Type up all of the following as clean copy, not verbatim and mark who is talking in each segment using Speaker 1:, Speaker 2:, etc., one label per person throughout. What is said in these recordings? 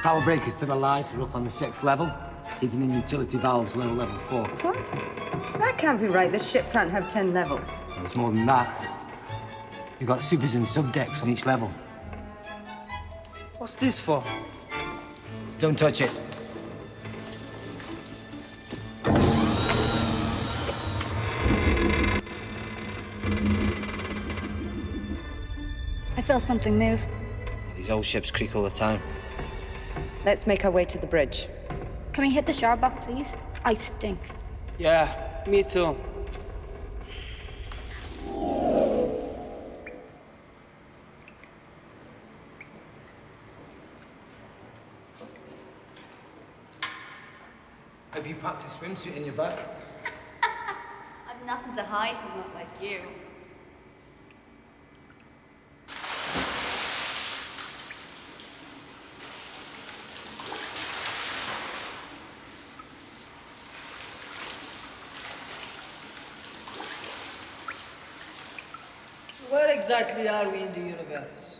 Speaker 1: Power breakers to the light are up on the 6th level. Heating and utility valves low level 4.
Speaker 2: What? That can't be right. This ship can't have 10 levels.
Speaker 1: It's more than that. You've got supers and subdecks on each level.
Speaker 3: What's this for?
Speaker 1: Don't touch it.
Speaker 4: I feel something move.
Speaker 1: These old ships creak all the time.
Speaker 2: Let's make our way to the bridge.
Speaker 4: Can we hit the shower buck, please? I stink.
Speaker 3: Yeah, me too.
Speaker 1: Hope you packed a swimsuit in your bag.
Speaker 4: I've nothing to hide, I'm not like you.
Speaker 3: So where exactly are we in the universe?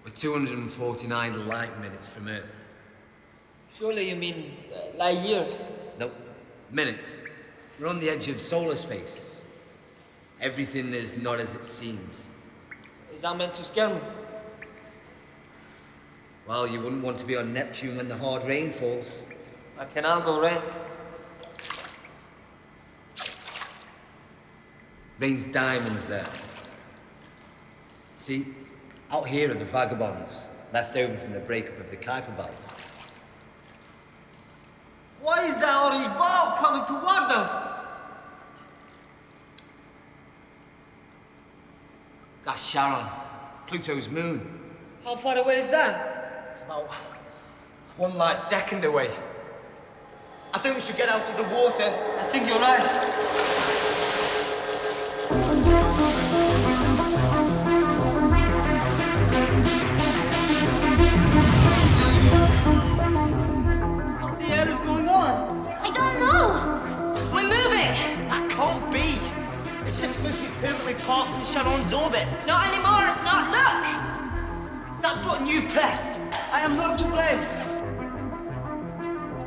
Speaker 1: We're 249 light minutes from Earth.
Speaker 3: Surely you mean light years?
Speaker 1: Nope. Minutes. We're on the edge of solar space. Everything is not as it seems.
Speaker 3: Is that meant to scare me?
Speaker 1: Well, you wouldn't want to be on Neptune when the hard rain falls.
Speaker 3: I can handle rain.
Speaker 1: Rain's diamonds there. See, out here are the vagabonds, left over from the breakup of the Kuiper Belt.
Speaker 3: Why is that orange ball coming toward us?
Speaker 1: That's Charon, Pluto's moon.
Speaker 3: How far away is that?
Speaker 1: It's about 1 light second away. I think we should get out of the water.
Speaker 3: I think you're right. What the hell is going on?
Speaker 4: I don't know! We're moving!
Speaker 5: That can't be! The ship's supposed to be permanently parked in Charon's orbit.
Speaker 4: Not anymore, it's not. Look!
Speaker 5: Is that button you pressed?
Speaker 3: I am not to blame.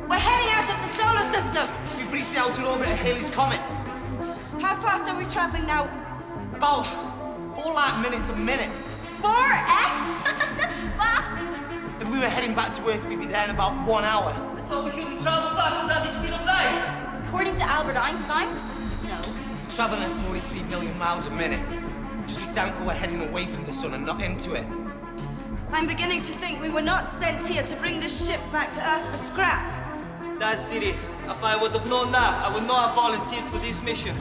Speaker 4: We're heading out of the solar system!
Speaker 5: We've reached the outer orbit of Halley's Comet.
Speaker 4: How fast are we traveling now?
Speaker 5: About 4 light minutes a minute.
Speaker 4: 4x? That's fast!
Speaker 5: If we were heading back to Earth, we'd be there in about 1 hour.
Speaker 3: I thought we couldn't travel faster than the speed of light.
Speaker 4: According to Albert Einstein? No.
Speaker 5: Traveling at 43 million miles a minute. Just be thankful we're heading away from the sun and not into it.
Speaker 2: I'm beginning to think we were not sent here to bring this ship back to Earth for scrap.
Speaker 3: That's serious. If I would have known that, I would not have volunteered for this mission.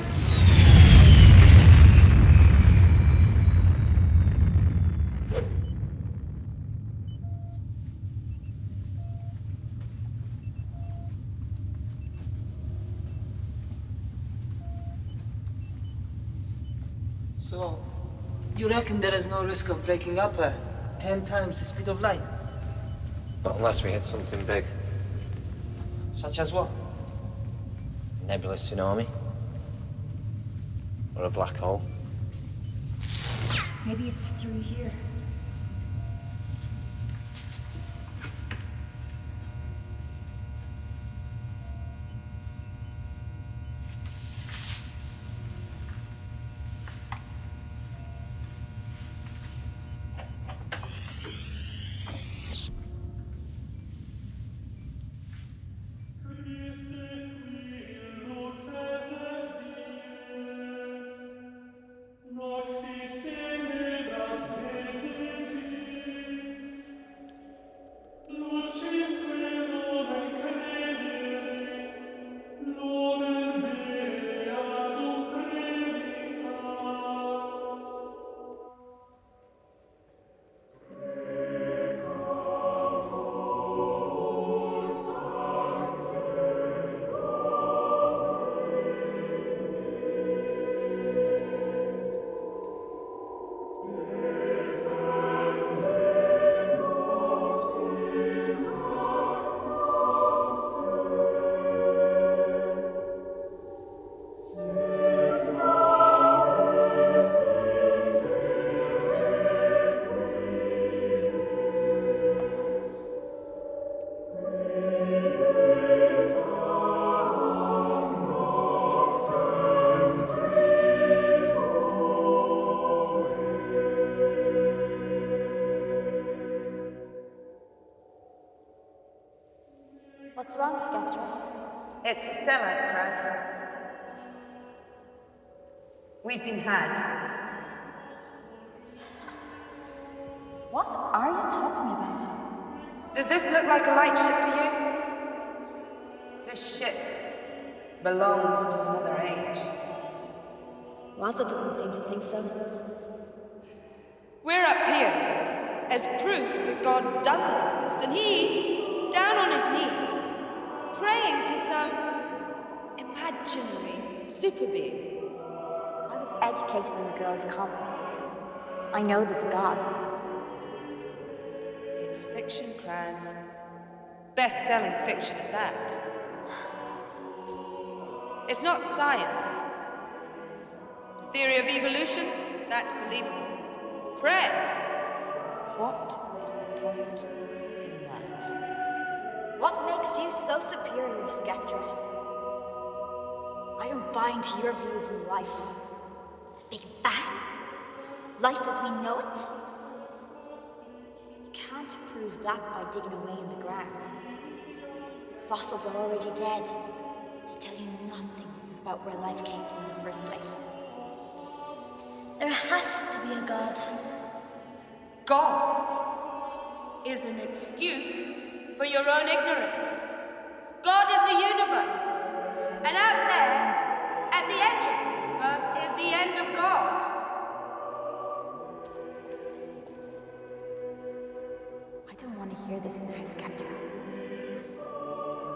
Speaker 3: So, you reckon there is no risk of breaking up at 10 times the speed of light?
Speaker 1: Not unless we hit something big.
Speaker 3: Such as what?
Speaker 1: Nebulous tsunami. Or a black hole.
Speaker 4: Maybe it's through here.
Speaker 6: Noctis tenebras
Speaker 4: What's wrong, Skeptra?
Speaker 6: It's a sellout, Kraz. We've been had.
Speaker 4: What are you talking about?
Speaker 6: Does this look like a light ship to you? This ship belongs to another age.
Speaker 4: Waza doesn't seem to think so.
Speaker 2: We're up here as proof that God doesn't exist, and he's down on his knees, praying to some imaginary super being.
Speaker 4: I was educated in a girls' convent. I know there's a God.
Speaker 6: It's fiction, Kraz. Best-selling fiction at that. It's not science. The theory of evolution, that's believable. Prayers. What is the point in that?
Speaker 4: What makes you so superior, Skeptra? I don't buy into your views in life. Big Bang? Life as we know it? You can't prove that by digging away in the ground. Fossils are already dead. They tell you nothing about where life came from in the first place. There has to be a God.
Speaker 2: God is an excuse for your own ignorance. God is the universe. And out there, at the edge of the universe, is the end of God.
Speaker 4: I don't want to hear this now, Skeptra.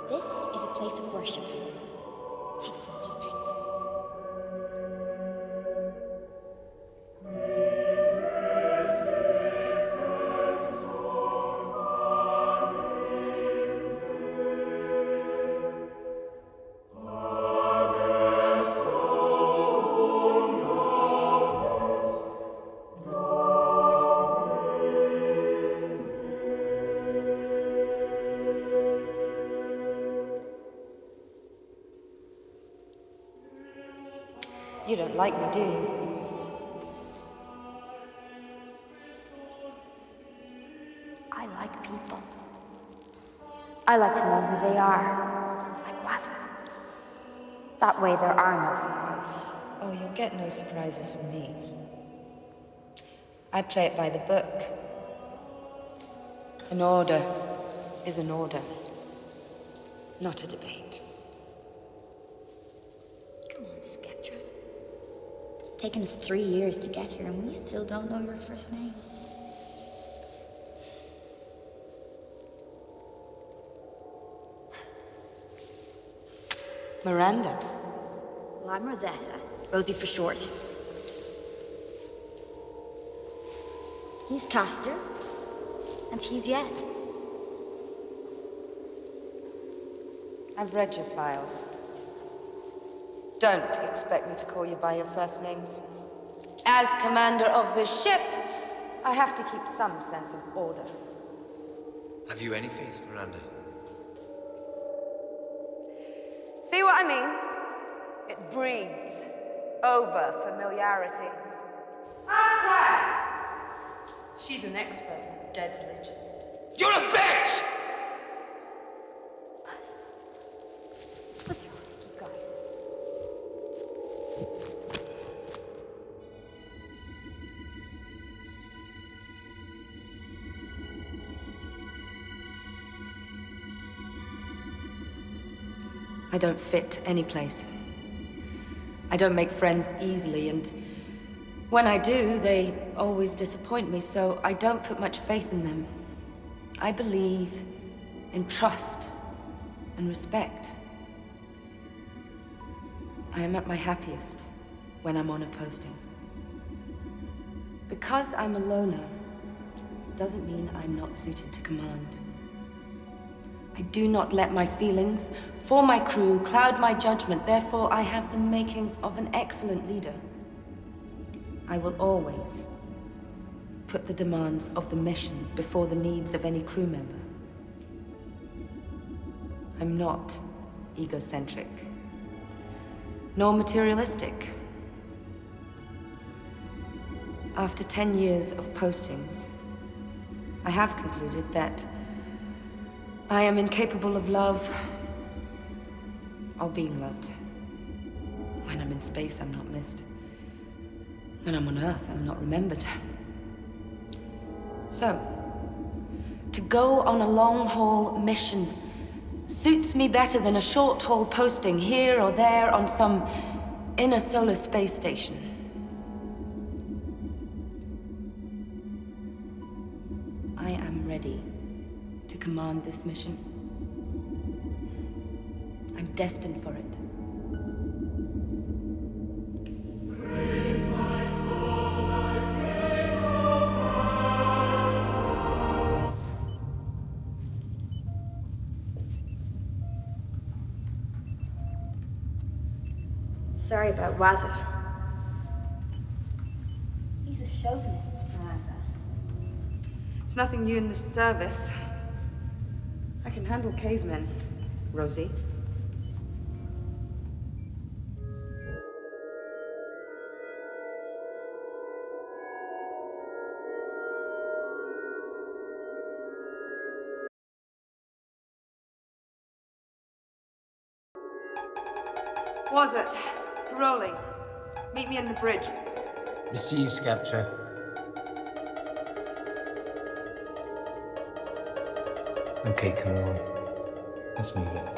Speaker 4: This is a place of worship. Have some respect.
Speaker 6: You don't like me, do you?
Speaker 4: I like people. I like to know who they are. Like Waza. That way there are no surprises.
Speaker 6: Oh, you'll get no surprises from me. I play it by the book. An order is an order, not a debate.
Speaker 4: Come on, Skeptra. It's taken us 3 years to get here, and we still don't know your first name.
Speaker 6: Miranda.
Speaker 4: Well, I'm Rosetta. Rosie for short. He's Castor. And he's Yet.
Speaker 6: I've read your files. Don't expect me to call you by your first names. As commander of this ship, I have to keep some sense of order.
Speaker 1: Have you any faith, Miranda?
Speaker 6: See what I mean? It breeds over familiarity. Ask Rath. She's an expert in dead religions.
Speaker 5: You're a bitch!
Speaker 4: What's wrong with you guys?
Speaker 6: I don't fit any place. I don't make friends easily, and when I do, they always disappoint me, so I don't put much faith in them. I believe in trust and respect. I am at my happiest when I'm on a posting. Because I'm a loner, doesn't mean I'm not suited to command. I do not let my feelings for my crew cloud my judgment. Therefore, I have the makings of an excellent leader. I will always put the demands of the mission before the needs of any crew member. I'm not egocentric, nor materialistic. After 10 years of postings, I have concluded that I am incapable of love or being loved. When I'm in space, I'm not missed. When I'm on Earth, I'm not remembered. So, to go on a long-haul mission suits me better than a short-haul posting here or there on some inner solar space station. I am ready to command this mission. I'm destined for it.
Speaker 4: Sorry about Wazit. He's a chauvinist, Miranda.
Speaker 6: It's nothing new in this service. I can handle cavemen, Rosie. Was it? Rolling. Meet me in the bridge.
Speaker 1: Receive, Skeptra. Okay, Caroli. Let's move it.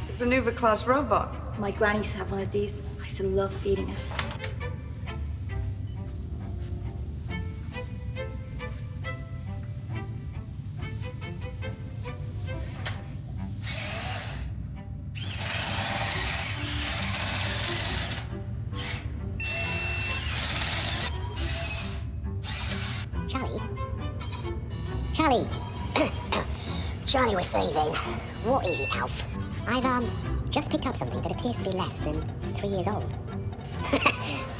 Speaker 6: It's a Nuva-class robot.
Speaker 4: My granny used to have one of these. I used to love feeding it.
Speaker 7: Charlie. Charlie was saying, what is it, Alf? I've, just picked up something that appears to be less than 3 years old.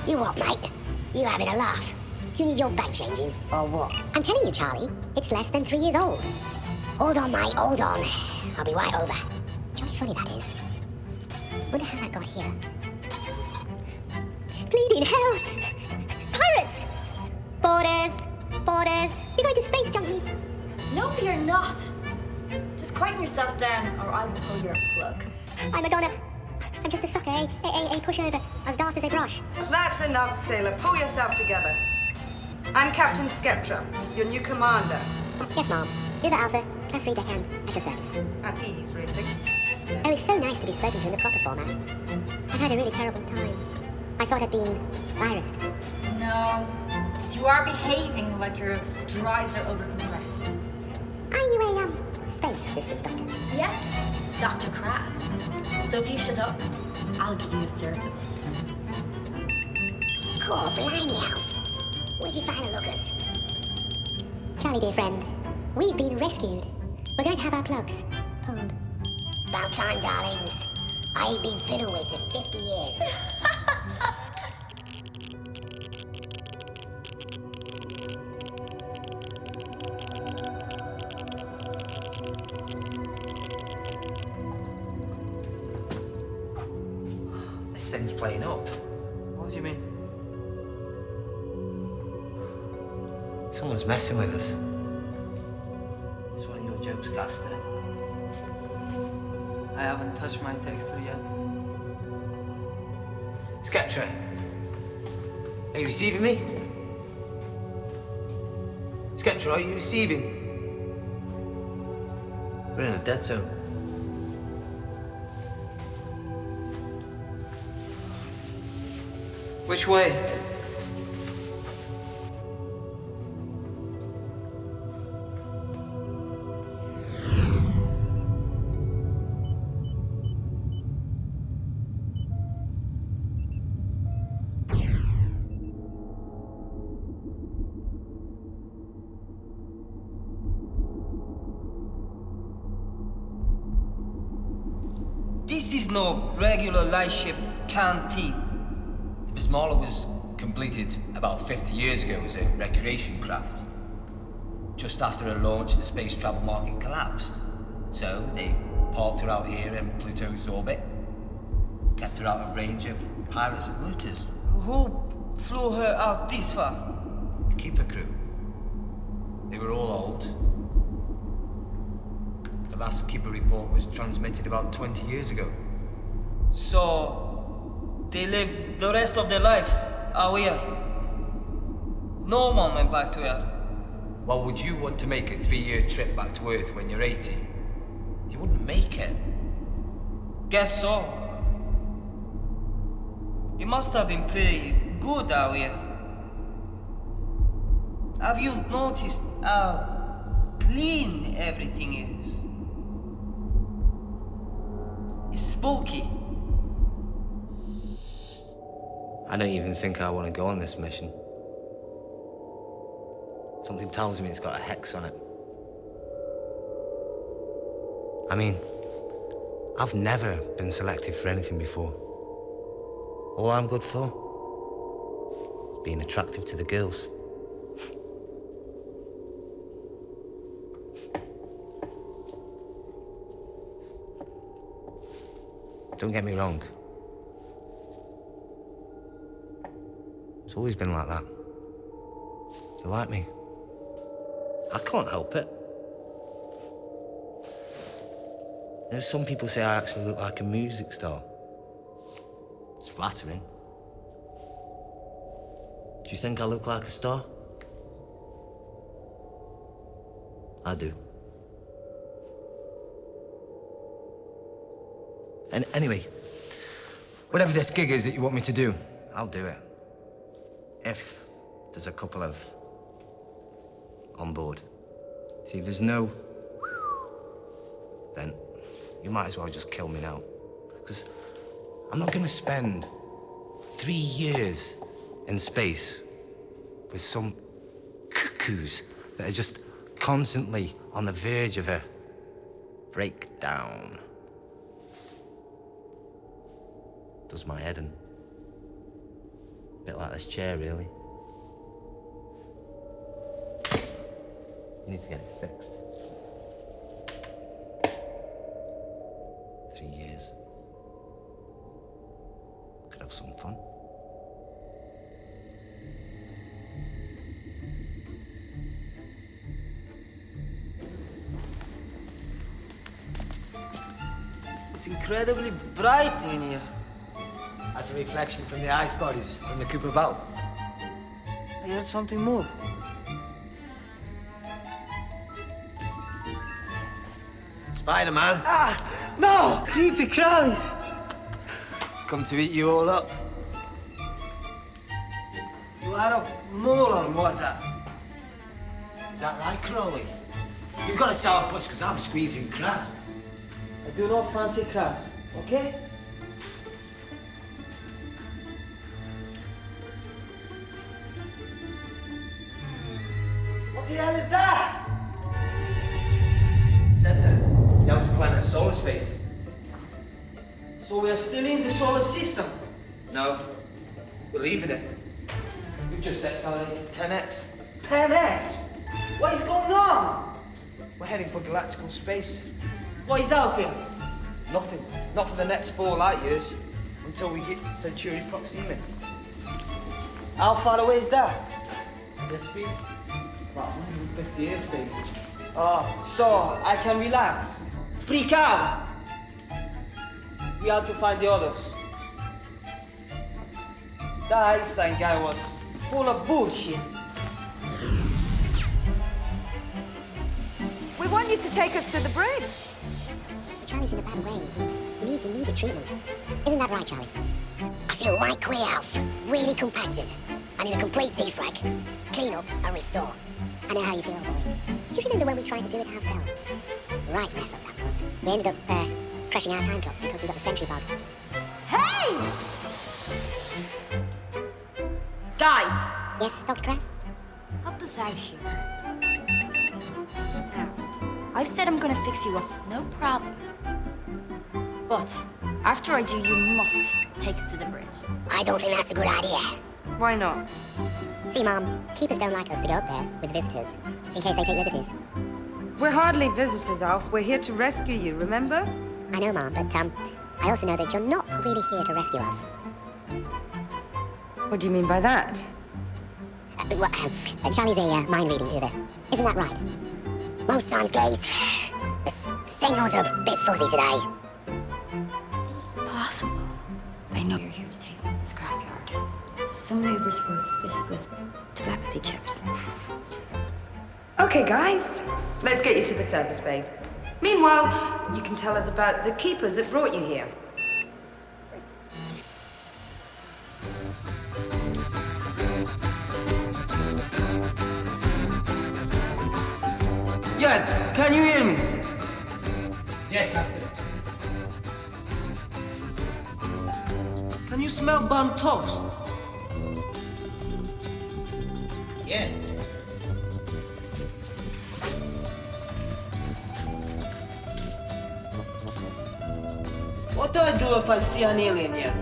Speaker 7: You what, mate? You having a laugh? You need your back changing, or what? I'm telling you, Charlie, it's less than 3 years old. Hold on, mate, hold on. I'll be right over. Jolly funny, that is. Wonder how that got here. Bleeding hell! Pirates! Borders! Borders! You're going to space, junkie!
Speaker 4: No, you're not. Just quieten yourself down, or I'll pull your plug.
Speaker 7: I'm just a sucker, a pushover, as daft as a brush.
Speaker 6: That's enough, sailor. Pull yourself together. I'm Captain Skeptra, your new commander.
Speaker 7: Yes, Mom. You're the Alpha, Class 3 deckhand, at your service.
Speaker 6: At ease, rating.
Speaker 7: Oh, it's so nice to be spoken to in the proper format. I've had a really terrible time. I thought I'd been virused.
Speaker 4: No, you are behaving like your drives are overcompressed.
Speaker 7: Are you a, space systems doctor?
Speaker 4: Yes, Dr. Kraz. So if you shut up, I'll give you a service.
Speaker 7: God, blimey, Alf. Where'd you find the lookers? Charlie, dear friend, we've been rescued. We're going to have our plugs pulled. About time, darlings. I ain't been fiddled with for 50 years.
Speaker 5: This thing's playing up.
Speaker 3: What do you mean?
Speaker 5: Someone's messing with us. It's one of your jokes, Caster.
Speaker 3: I haven't touched my texter yet.
Speaker 5: Skeptra, are you receiving me? Skeptra, are you receiving? We're in a dead zone.
Speaker 3: Which way?
Speaker 8: This is no regular light ship canteen.
Speaker 5: The Bismillah was
Speaker 1: completed about 50 years ago as a recreation craft. Just after her launch, the space travel market collapsed. So they parked her out here in Pluto's orbit, kept her out of range of pirates and looters.
Speaker 3: Who flew her out this far?
Speaker 1: The keeper crew. They were all old. The last keeper report was transmitted about 20 years ago.
Speaker 3: So, they lived the rest of their life out here. No one went back to Earth.
Speaker 1: Well, would you want to make a 3-year trip back to Earth when you're 80? You wouldn't make it.
Speaker 3: Guess so. It must have been pretty good out here. Have you noticed how clean everything is? It's spooky.
Speaker 1: I don't even think I want to go on this mission. Something tells me it's got a hex on it. I mean, I've never been selected for anything before. All I'm good for is being attractive to the girls. Don't get me wrong. It's always been like that. They like me. I can't help it. You know, some people say I actually look like a music star. It's flattering. Do you think I look like a star? I do. And anyway, whatever this gig is that you want me to do, I'll do it. If there's a couple of on board. See, there's no, then you might as well just kill me now. Because I'm not gonna spend 3 years in space with some cuckoos that are just constantly on the verge of a breakdown. Does my head in. Bit like this chair, really. You need to get it fixed. 3 years. Could have some fun.
Speaker 3: It's incredibly bright in here.
Speaker 1: That's a reflection from the ice bodies from the Cooper Belt.
Speaker 3: I heard something move.
Speaker 1: Spider-Man.
Speaker 3: Ah! No! Creepy crawlies!
Speaker 1: Come to eat you all up.
Speaker 3: You are a moron, was that?
Speaker 1: Is that right, Crowley? You've got to sour push because I'm squeezing crass.
Speaker 3: I do not fancy class, okay? What the hell is that?
Speaker 1: Center. The outer planet of solar space.
Speaker 3: So we are still in the solar system?
Speaker 1: No. We're leaving it. We've just accelerated 10x.
Speaker 3: 10x? What is going on?
Speaker 1: We're heading for galactical space.
Speaker 3: What is out there?
Speaker 1: Nothing. Not for the next 4 light years. Until we hit Centauri Proxima.
Speaker 3: How far away is that?
Speaker 1: The speed? About 150 years, baby.
Speaker 3: Oh, so I can relax. Freak out. We have to find the others. That Einstein guy was full of bullshit.
Speaker 2: We want you to take us to the bridge.
Speaker 7: Charlie's in a bad way. He needs immediate treatment. Isn't that right, Charlie? I feel right queer, Alf. Really compacted. I need a complete defrag. Clean up and restore. I know how you feel, boy. Do you remember when we tried to do it ourselves? Right mess up that was. We ended up crashing our time clocks because we got the sentry bug.
Speaker 2: Hey! Guys,
Speaker 7: Yes, Dr. Grass?
Speaker 4: Help us out here. Now, I've said I'm gonna fix you up, no problem. But after I do, you must take us to the bridge.
Speaker 7: I don't think that's a good idea.
Speaker 2: Why not?
Speaker 7: See, Mom, keepers don't like us to go up there with visitors, in case they take liberties.
Speaker 2: We're hardly visitors, Alf. We're here to rescue you, remember?
Speaker 7: I know, Mom, but, I also know that you're not really here to rescue us.
Speaker 2: What do you mean by that?
Speaker 7: Charlie's a mind-reading Uber. Isn't that right? Most times, guys, the signals are a bit fuzzy today.
Speaker 6: It's possible. I know you're here to take me to the scrapyard. Some movers were fitted with telepathy chips.
Speaker 2: Okay, guys. Let's get you to the service bay. Meanwhile, you can tell us about the keepers that brought you here.
Speaker 3: Yeah, can you hear me?
Speaker 1: Yeah, Cassidy.
Speaker 3: Can you smell burnt toast?
Speaker 1: Yeah.
Speaker 3: What do I do if I see an alien yet?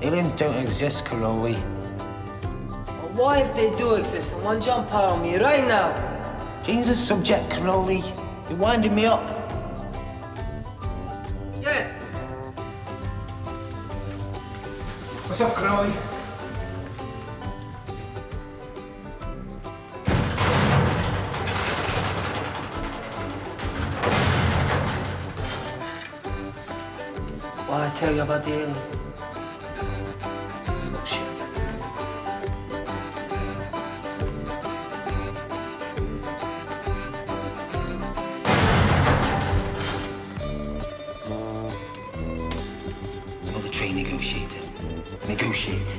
Speaker 1: Aliens don't exist, Caroli.
Speaker 3: Or what if they do exist and one jump out on me right now?
Speaker 1: Change the subject, Caroli. You're winding me up.
Speaker 3: Yeah.
Speaker 1: What's up, Caroli?
Speaker 3: What I tell you about the alien? Oh, shit.
Speaker 1: You're the train negotiator. Negotiate.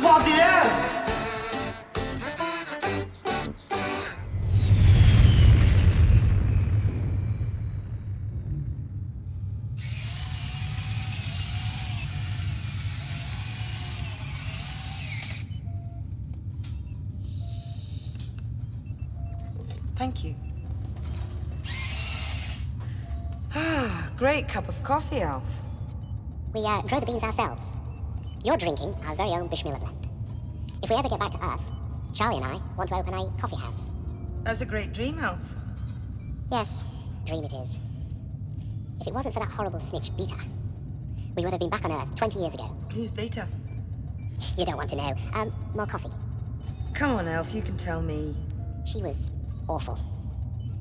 Speaker 3: What the hell?
Speaker 2: Thank you. Ah, great cup of coffee, Alf.
Speaker 7: We grow the beans ourselves. You're drinking our very own Bishmillah blend. If we ever get back to Earth, Charlie and I want to open a coffee house.
Speaker 2: That's a great dream, Alf.
Speaker 7: Yes, dream it is. If it wasn't for that horrible snitch, Beta, we would have been back on Earth 20 years ago.
Speaker 2: Who's Beta?
Speaker 7: You don't want to know. More coffee.
Speaker 2: Come on, Alf, you can tell me.
Speaker 7: She was awful.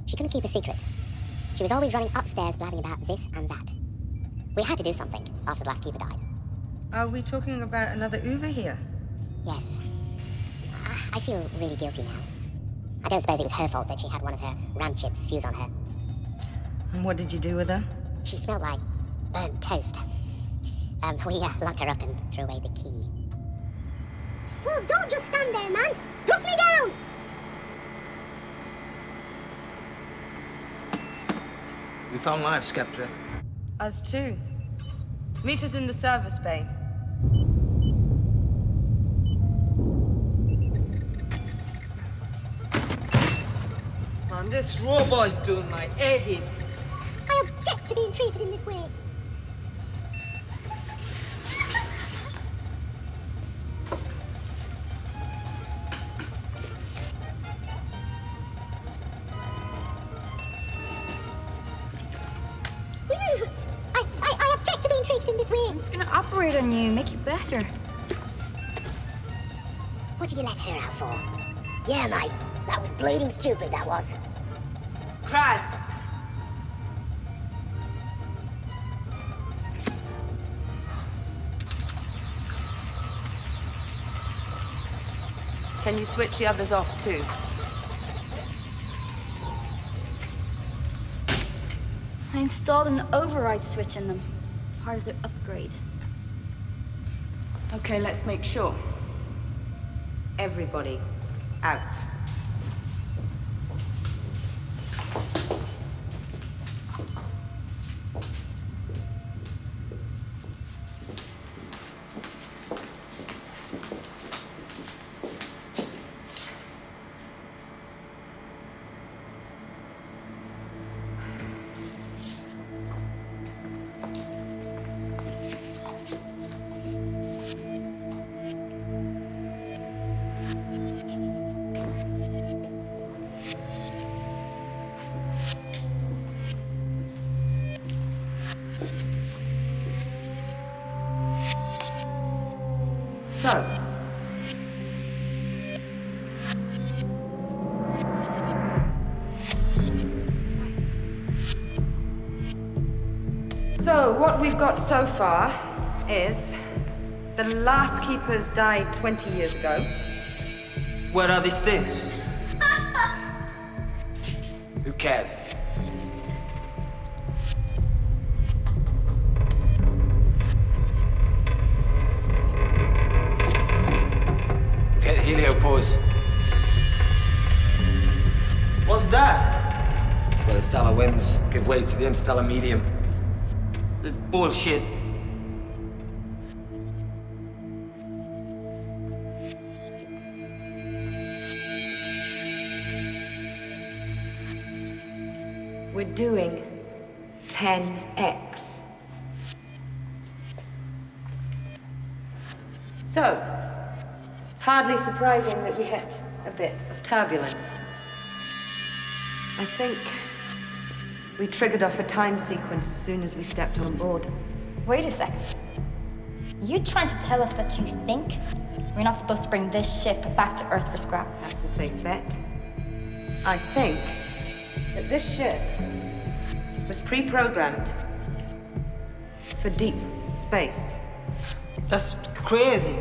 Speaker 7: She couldn't keep a secret. She was always running upstairs blabbing about this and that. We had to do something after the last keeper died.
Speaker 2: Are we talking about another Uber here?
Speaker 7: Yes. I feel really guilty now. I don't suppose it was her fault that she had one of her ram chips fuse on her.
Speaker 2: And what did you do with her?
Speaker 7: She smelled like burnt toast. We locked her up and threw away the key. Well, don't just stand there, man! Dust me down!
Speaker 5: We found life, Skeptra.
Speaker 2: Us too. Meet us in the service bay.
Speaker 3: Man, this robot's doing my head in.
Speaker 7: I object to being treated in this way. I object to being treated in this way.
Speaker 4: I'm just gonna operate on you, make you better.
Speaker 7: What did you let her out for? Yeah, mate. That was bleeding stupid, that was.
Speaker 2: Christ! Can you switch the others off too?
Speaker 4: I installed an override switch in them. part of the upgrade.
Speaker 6: Okay, let's make sure. Everybody, out. So, what we've got so far is the last keepers died 20 years ago.
Speaker 3: Where are the stairs?
Speaker 5: Who cares? We've hit the heliopause.
Speaker 3: What's that?
Speaker 5: Where the stellar winds give way to the interstellar medium.
Speaker 3: Bullshit.
Speaker 6: We're doing 10x. So, hardly surprising that we hit a bit of turbulence. I think we triggered off a time sequence as soon as we stepped on board.
Speaker 4: Wait a second. You trying to tell us that you think we're not supposed to bring this ship back to Earth for scrap?
Speaker 6: That's a safe bet. I think that this ship was pre-programmed for deep space.
Speaker 3: That's crazy.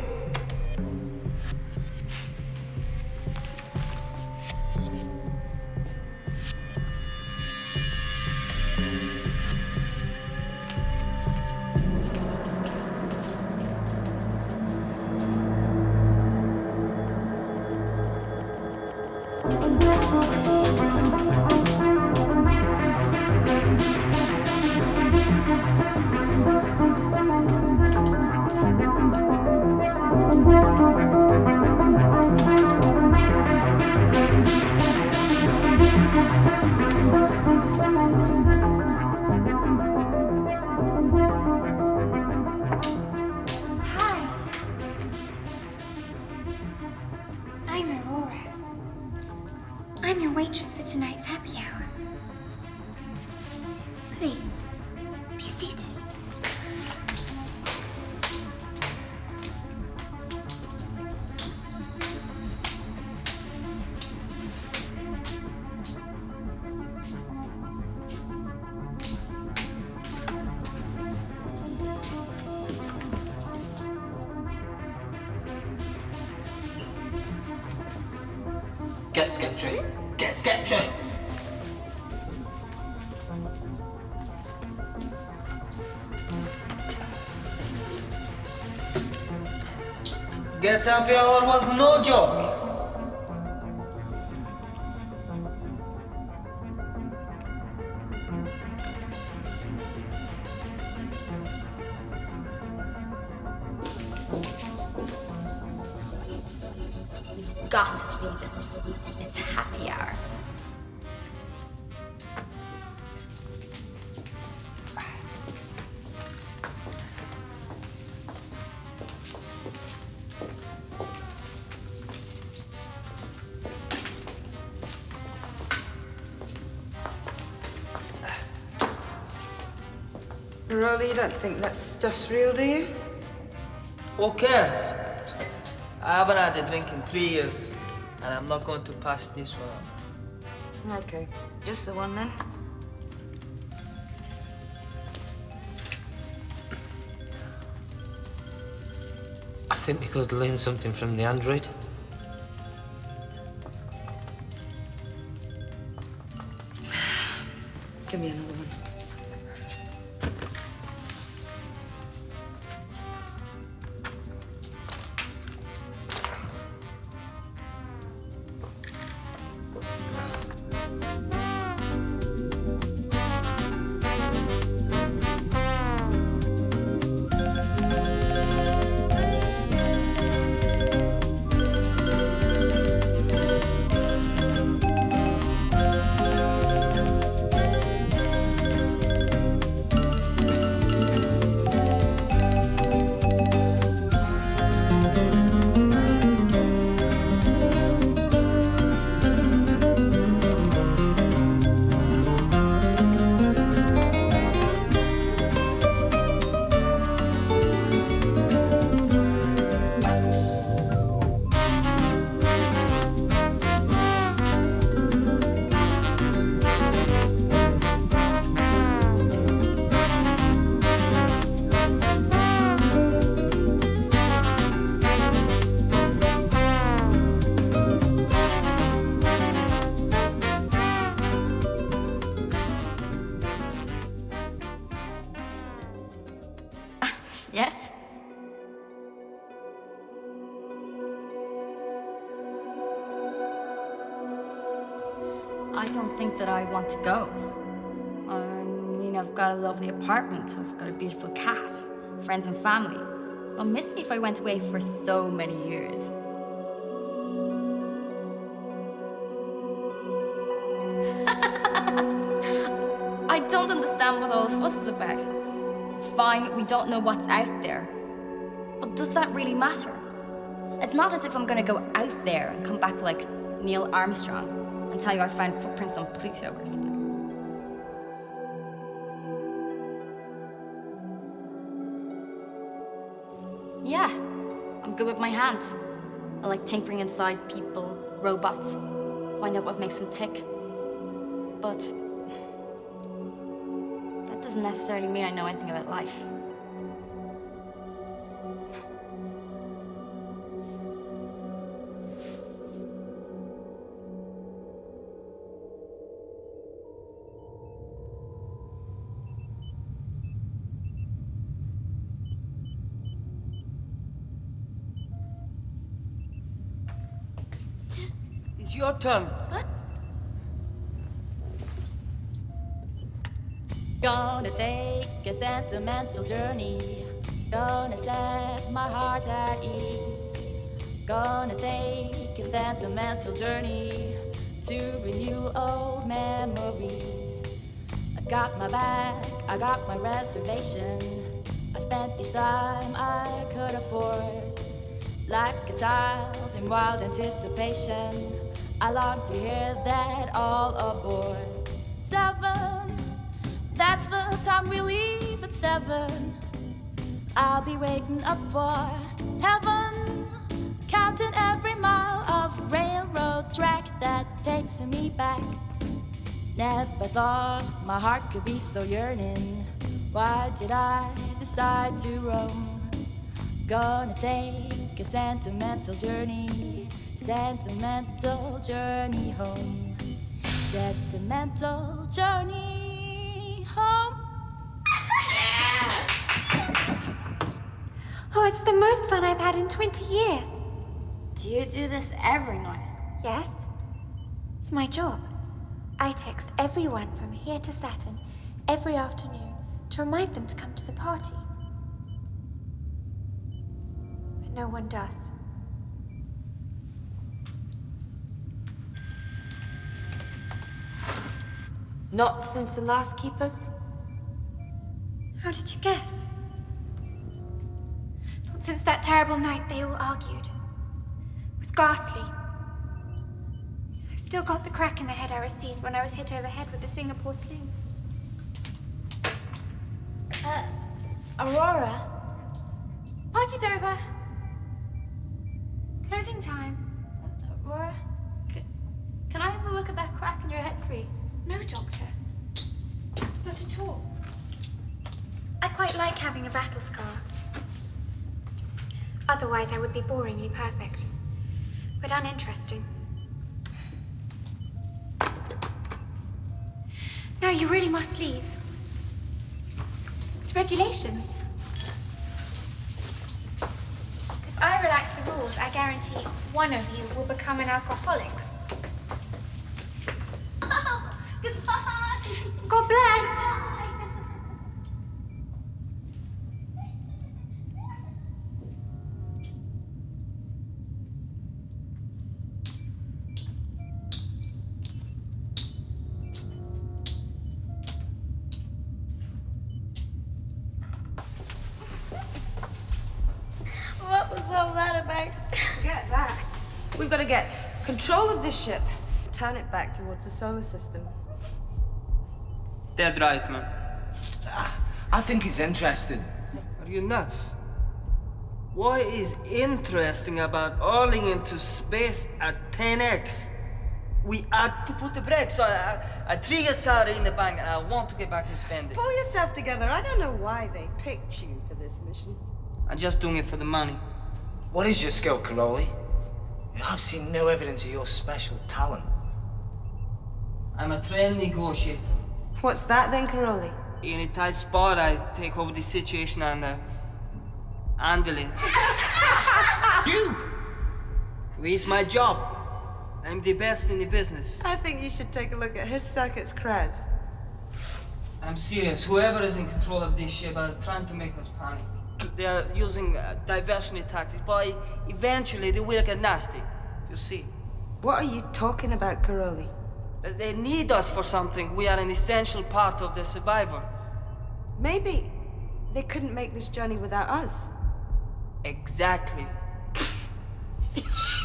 Speaker 5: Get sketchy. Get sketchy.
Speaker 3: Guess happy hour was no joke.
Speaker 4: You've got to see this. It's happy hour.
Speaker 6: Rolly, you don't think that stuff's real, do you?
Speaker 3: Who cares? I haven't had a drink in 3 years, and I'm not going to pass this one up.
Speaker 6: Okay, just the one then.
Speaker 5: I think we could learn something from the android.
Speaker 6: Give me another one.
Speaker 4: think that I want to go. I mean, I've got a lovely apartment, I've got a beautiful cat, friends and family. I'll miss me if I went away for so many years. I don't understand what all the fuss is about. Fine, we don't know what's out there. But does that really matter? It's not as if I'm gonna go out there and come back like Neil Armstrong and tell you I found footprints on Pluto or something. Yeah, I'm good with my hands. I like tinkering inside people, robots, find out what makes them tick. But that doesn't necessarily mean I know anything about life.
Speaker 3: It's your turn.
Speaker 4: What?
Speaker 8: Gonna take a sentimental journey. Gonna set my heart at ease. Gonna take a sentimental journey to renew old memories. I got my bag, I got my reservation. I spent each time I could afford. Like a child in wild anticipation, I long to hear that all aboard. 7, that's the time we leave at 7. I'll be waiting up for heaven, counting every mile of railroad track that takes me back. Never thought my heart could be so yearning. Why did I decide to roam? Gonna take a sentimental journey home. Sentimental journey home.
Speaker 9: Oh, it's the most fun I've had in 20 years.
Speaker 4: Do you do this every night?
Speaker 9: Yes. It's my job. I text everyone from here to Saturn every afternoon to remind them to come to the party. But no one does.
Speaker 6: Not since the last keepers?
Speaker 9: How did you guess? Not since that terrible night they all argued. It was ghastly. I've still got the crack in the head I received when I was hit overhead with a Singapore sling.
Speaker 4: Aurora?
Speaker 9: Party's over. Closing time.
Speaker 4: Aurora? Can I have a look at that crack in your head, Free?
Speaker 9: No, Doctor. Not at all. I quite like having a battle scar. Otherwise, I would be boringly perfect, but uninteresting. Now, you really must leave. It's regulations. If I relax the rules, I guarantee one of you will become an alcoholic.
Speaker 8: Goodbye.
Speaker 9: God bless.
Speaker 4: What was all that about?
Speaker 6: Forget that. We've got to get control of this ship. Turn it back towards the solar system.
Speaker 3: Dead right, man.
Speaker 1: I think it's interesting.
Speaker 3: Are you nuts? What is interesting about hurling into space at 10x? We had to put the brakes on. A 3 salary in the bank, and I want to get back and spend it.
Speaker 10: Pull yourself together. I don't know why they picked you for this mission.
Speaker 3: I'm just doing it for the money.
Speaker 1: What is your skill, Caroli? I've seen no evidence of your special talent.
Speaker 3: I'm a trained negotiator.
Speaker 6: What's that then, Caroli?
Speaker 3: In a tight spot, I take over the situation and handle it.
Speaker 1: You?
Speaker 3: It's my job. I'm the best in the business.
Speaker 10: I think you should take a look at his circuits, Kraz.
Speaker 3: I'm serious. Whoever is in control of this ship are trying to make us panic. They are using diversionary tactics, but eventually they will get nasty. You see.
Speaker 6: What are you talking about, Caroli?
Speaker 3: They need us for something. We are an essential part of their survival.
Speaker 6: Maybe they couldn't make this journey without us.
Speaker 3: Exactly.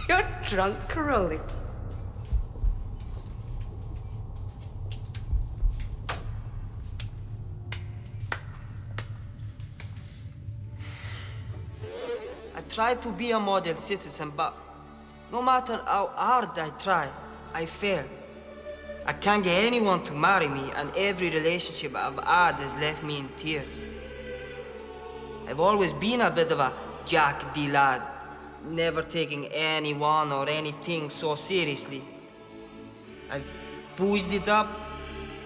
Speaker 6: You're drunk, Caroli.
Speaker 3: I try to be a model citizen, but no matter how hard I try, I fail. I can't get anyone to marry me, and every relationship I've had has left me in tears. I've always been a bit of a Jack D lad, never taking anyone or anything so seriously. I've boozed it up,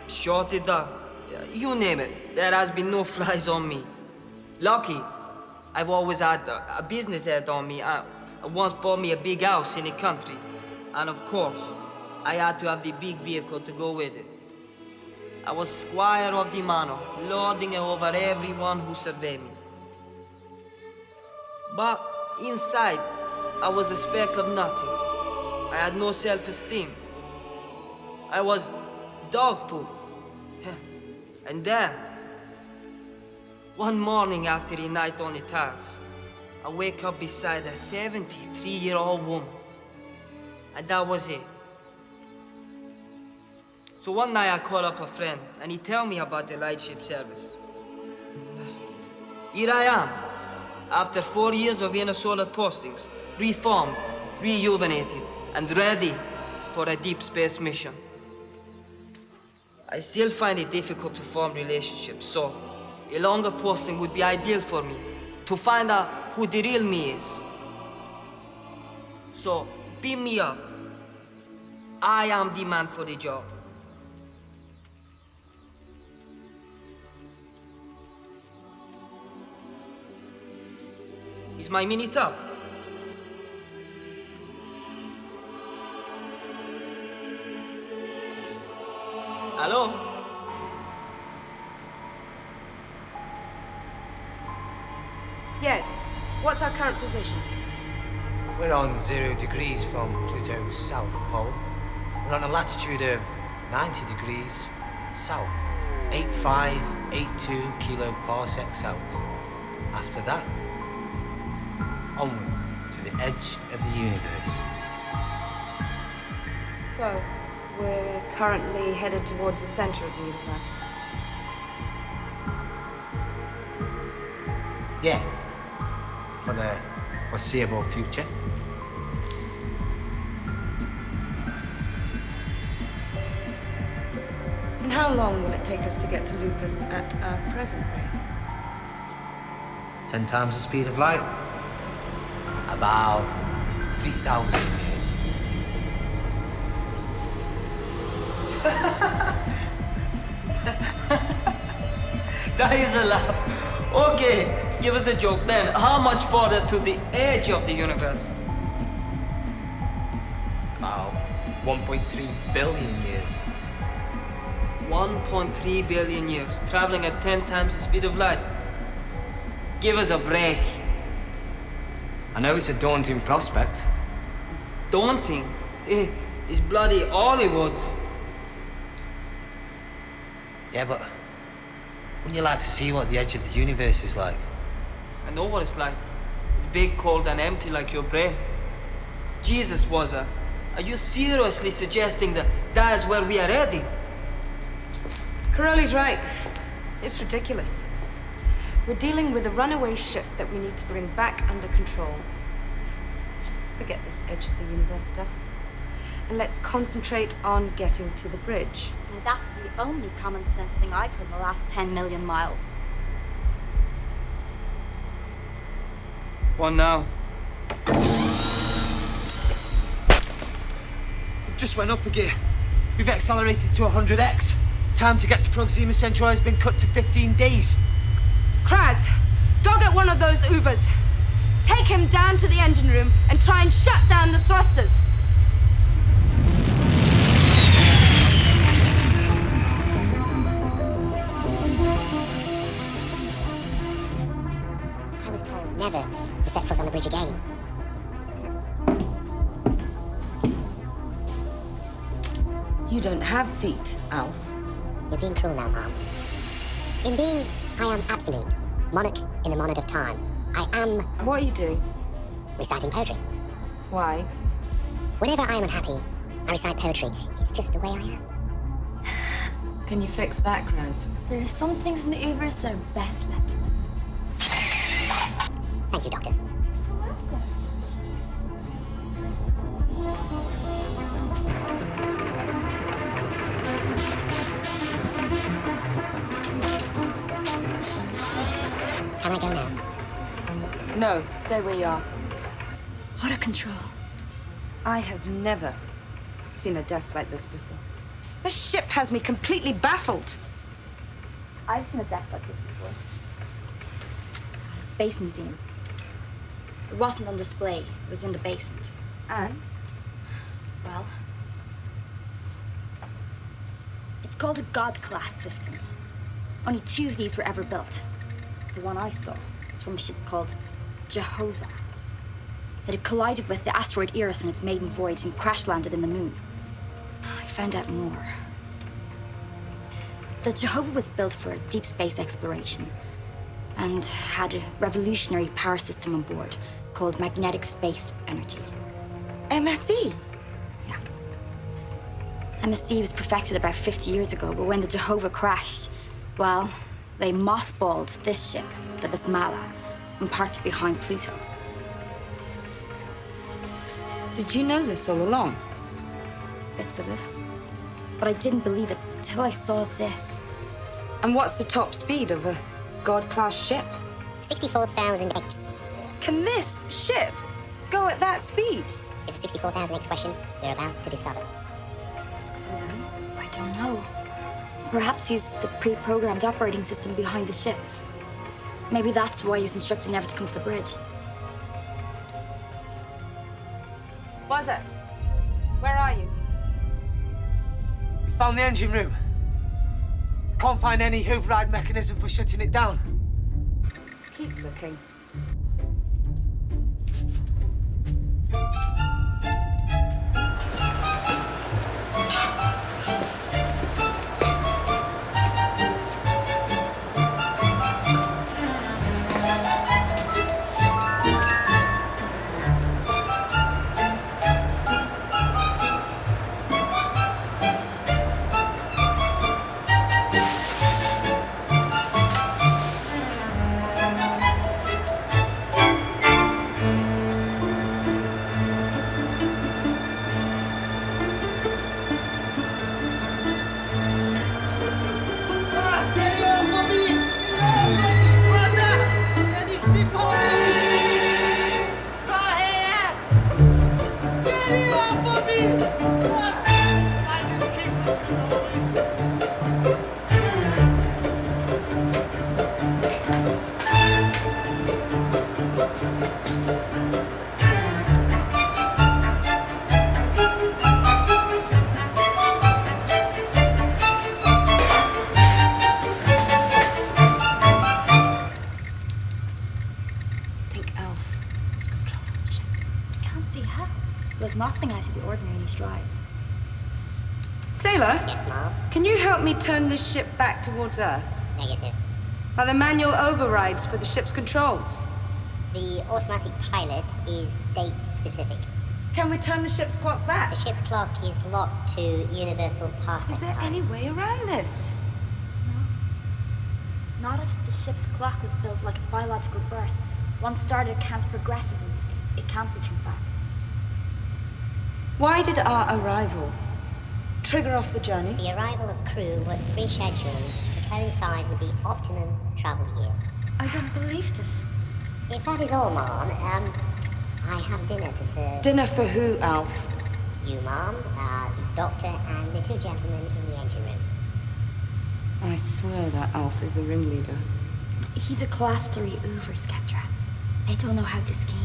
Speaker 3: shot it up, you name it. There has been no flies on me. Lucky, I've always had a business head on me. I once bought me a big house in the country. And of course, I had to have the big vehicle to go with it. I was squire of the manor, lording over everyone who surveyed me. But inside, I was a speck of nothing. I had no self-esteem. I was dog poop. And then, one morning after a night on the tiles, I wake up beside a 73-year-old woman. And that was it. So one night I call up a friend, and he tell me about the lightship service. Here I am, after 4 years of inner solar postings, reformed, rejuvenated, and ready for a deep space mission. I still find it difficult to form relationships, so a longer posting would be ideal for me, to find out who the real me is. So, beam me up. I am the man for the job. Is my minute up? Hello?
Speaker 6: Yed, what's our current position?
Speaker 1: We're on 0 degrees from Pluto's south pole. We're on a latitude of 90 degrees south, 8582 kiloparsecs south. After that, onwards to the edge of the universe.
Speaker 6: So, we're currently headed towards the center of the universe.
Speaker 1: Yeah, for the foreseeable future.
Speaker 6: And how long will it take us to get to Lupus at our present rate?
Speaker 1: 10 times the speed of light. About 3,000 years.
Speaker 3: That is a laugh. Okay, give us a joke then. How much farther to the edge of the universe?
Speaker 1: About 1.3 billion years.
Speaker 3: 1.3 billion years, traveling at 10 times the speed of light. Give us a break.
Speaker 1: I know it's a daunting prospect.
Speaker 3: Daunting? It's bloody Hollywood.
Speaker 1: Yeah, but wouldn't you like to see what the edge of the universe is like?
Speaker 3: I know what it's like. It's big, cold, and empty like your brain. Jesus was a... Are you seriously suggesting that that is where we are heading?
Speaker 6: Caroli's right. It's ridiculous. We're dealing with a runaway ship that we need to bring back under control. Forget this edge of the universe stuff. And let's concentrate on getting to the bridge.
Speaker 4: Now that's the only common sense thing I've heard in the last 10 million miles.
Speaker 3: What now?
Speaker 5: We've just went up a gear. We've accelerated to 100x. Time to get to Proxima Centauri has been cut to 15 days.
Speaker 2: Kraz, go get one of those Ubers. Take him down to the engine room and try and shut down the thrusters.
Speaker 7: I was told never to set foot on the bridge again.
Speaker 6: You don't have feet, Alf.
Speaker 7: You're being cruel now, Mom. In being, I am absolute. Monarch in the monad of time. I am...
Speaker 6: What are you doing?
Speaker 7: Reciting poetry.
Speaker 6: Why?
Speaker 7: Whenever I am unhappy, I recite poetry. It's just the way I am.
Speaker 6: Can you fix that, Graz?
Speaker 4: There are some things in the universe that are best left to them.
Speaker 7: Thank you, Doctor. Can I go now?
Speaker 6: No, stay where you are.
Speaker 4: Out of control.
Speaker 6: I have never seen a desk like this before. This ship has me completely baffled.
Speaker 4: I've seen a desk like this before. At a space museum. It wasn't on display. It was in the basement.
Speaker 6: And?
Speaker 4: Well, it's called a God-class system. Only 2 of these were ever built. The one I saw was from a ship called Jehovah. It had collided with the asteroid Eris on its maiden voyage and crash-landed in the moon. I found out more. The Jehovah was built for deep space exploration and had a revolutionary power system on board called magnetic space energy.
Speaker 6: MSE?
Speaker 4: Yeah. MSC was perfected about 50 years ago, but when the Jehovah crashed, well, they mothballed this ship, the Basmala, and parked it behind Pluto.
Speaker 6: Did you know this all along?
Speaker 4: Bits of it. But I didn't believe it till I saw this.
Speaker 6: And what's the top speed of a God-class ship?
Speaker 7: 64,000 X.
Speaker 6: Can this ship go at that speed?
Speaker 7: It's a 64,000 X question we're about to discover.
Speaker 4: I don't know. Perhaps he's the pre-programmed operating system behind the ship. Maybe that's why he's instructed never to come to the bridge.
Speaker 6: Buzzard, where are you?
Speaker 5: We found the engine room. Can't find any override mechanism for shutting it down.
Speaker 6: Keep looking.
Speaker 4: Nothing out of the ordinary in these drives.
Speaker 6: Sailor?
Speaker 7: Yes, Mom?
Speaker 6: Can you help me turn this ship back towards Earth?
Speaker 7: Negative.
Speaker 6: Are there manual overrides for the ship's controls?
Speaker 7: The automatic pilot is date-specific.
Speaker 6: Can we turn the ship's clock back?
Speaker 7: The ship's clock is locked to universal parsec
Speaker 6: Is there
Speaker 7: time.
Speaker 6: any way around this?
Speaker 4: No. Not if the ship's clock was built like a biological birth. Once started, it counts progressively. It can't be turned back.
Speaker 6: Why did our arrival trigger off the journey?
Speaker 7: The arrival of crew was pre-scheduled to coincide with the optimum travel year.
Speaker 4: I don't believe this.
Speaker 7: If that is all, Mom, I have dinner to serve.
Speaker 6: Dinner for who, Alf?
Speaker 7: You, Mom, the Doctor, and the 2 gentlemen in the engine room.
Speaker 6: I swear that Alf is a ringleader.
Speaker 4: He's a Class 3 overscepter. They don't know how to scheme.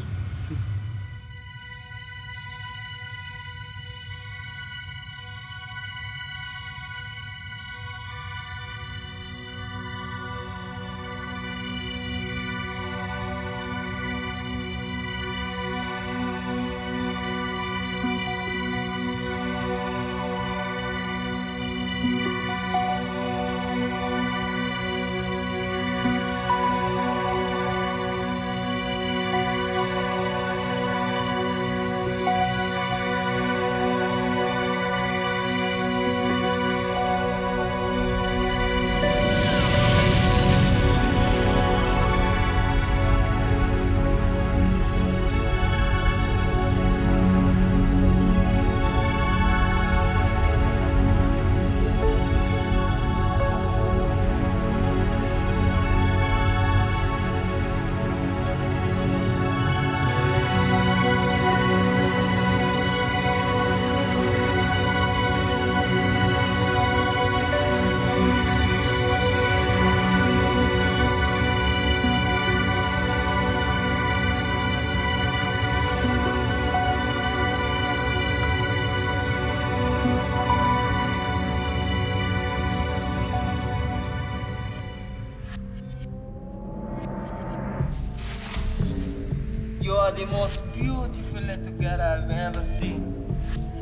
Speaker 3: are the most beautiful little girl I've ever seen.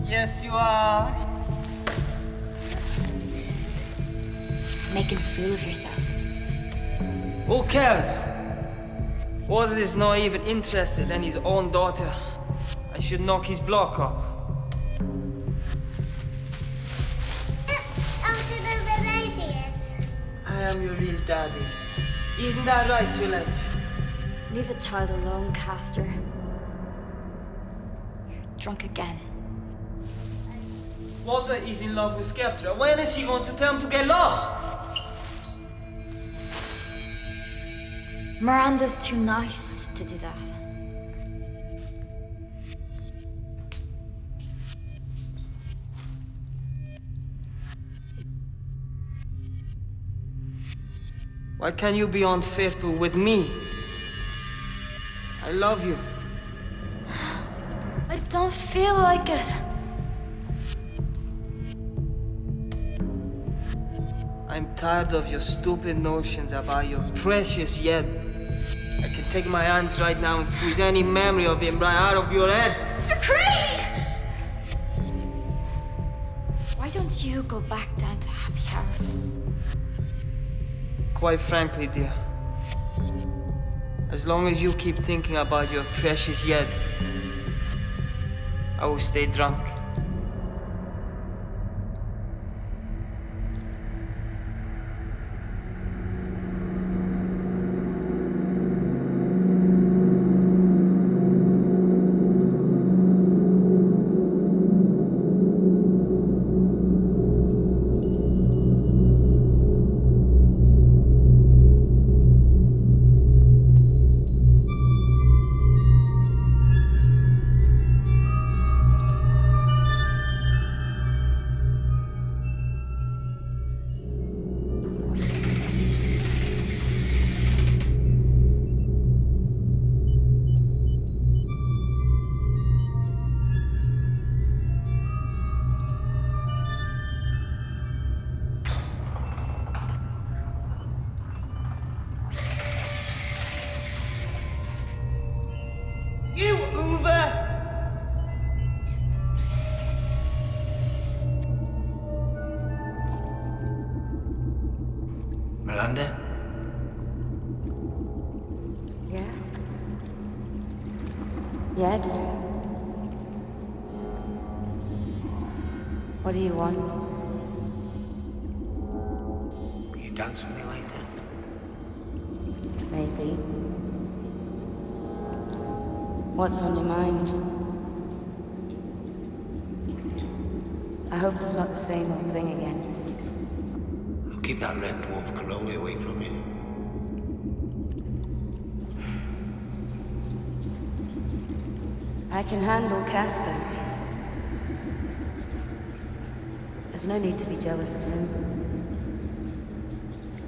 Speaker 3: Yes, you are.
Speaker 4: Making a fool of yourself.
Speaker 3: Who cares? Walter is not even interested in his own daughter. I should knock his block off. I am your real daddy. Isn't that right, Suzanne?
Speaker 4: Leave the child alone, Castor. You're drunk again.
Speaker 3: Walter is in love with Skeptra. When is she going to tell him to get lost?
Speaker 4: Miranda's too nice to do that.
Speaker 3: Why can't you be unfaithful with me? I love you.
Speaker 4: I don't feel like it.
Speaker 3: I'm tired of your stupid notions about your precious Yed. I can take my hands right now and squeeze any memory of him right out of your head.
Speaker 4: You're crazy! Why don't you go back down to Happy Hour?
Speaker 3: Quite frankly, dear, as long as you keep thinking about your precious Yed, I will stay drunk.
Speaker 1: Miranda?
Speaker 6: Yeah? Yed? What do you want?
Speaker 1: Will you dance with me later?
Speaker 6: Maybe. What's on your mind? I hope it's not the same old thing again.
Speaker 1: I'll keep that red dwarf Corolla away from you.
Speaker 6: I can handle Castor. There's no need to be jealous of him.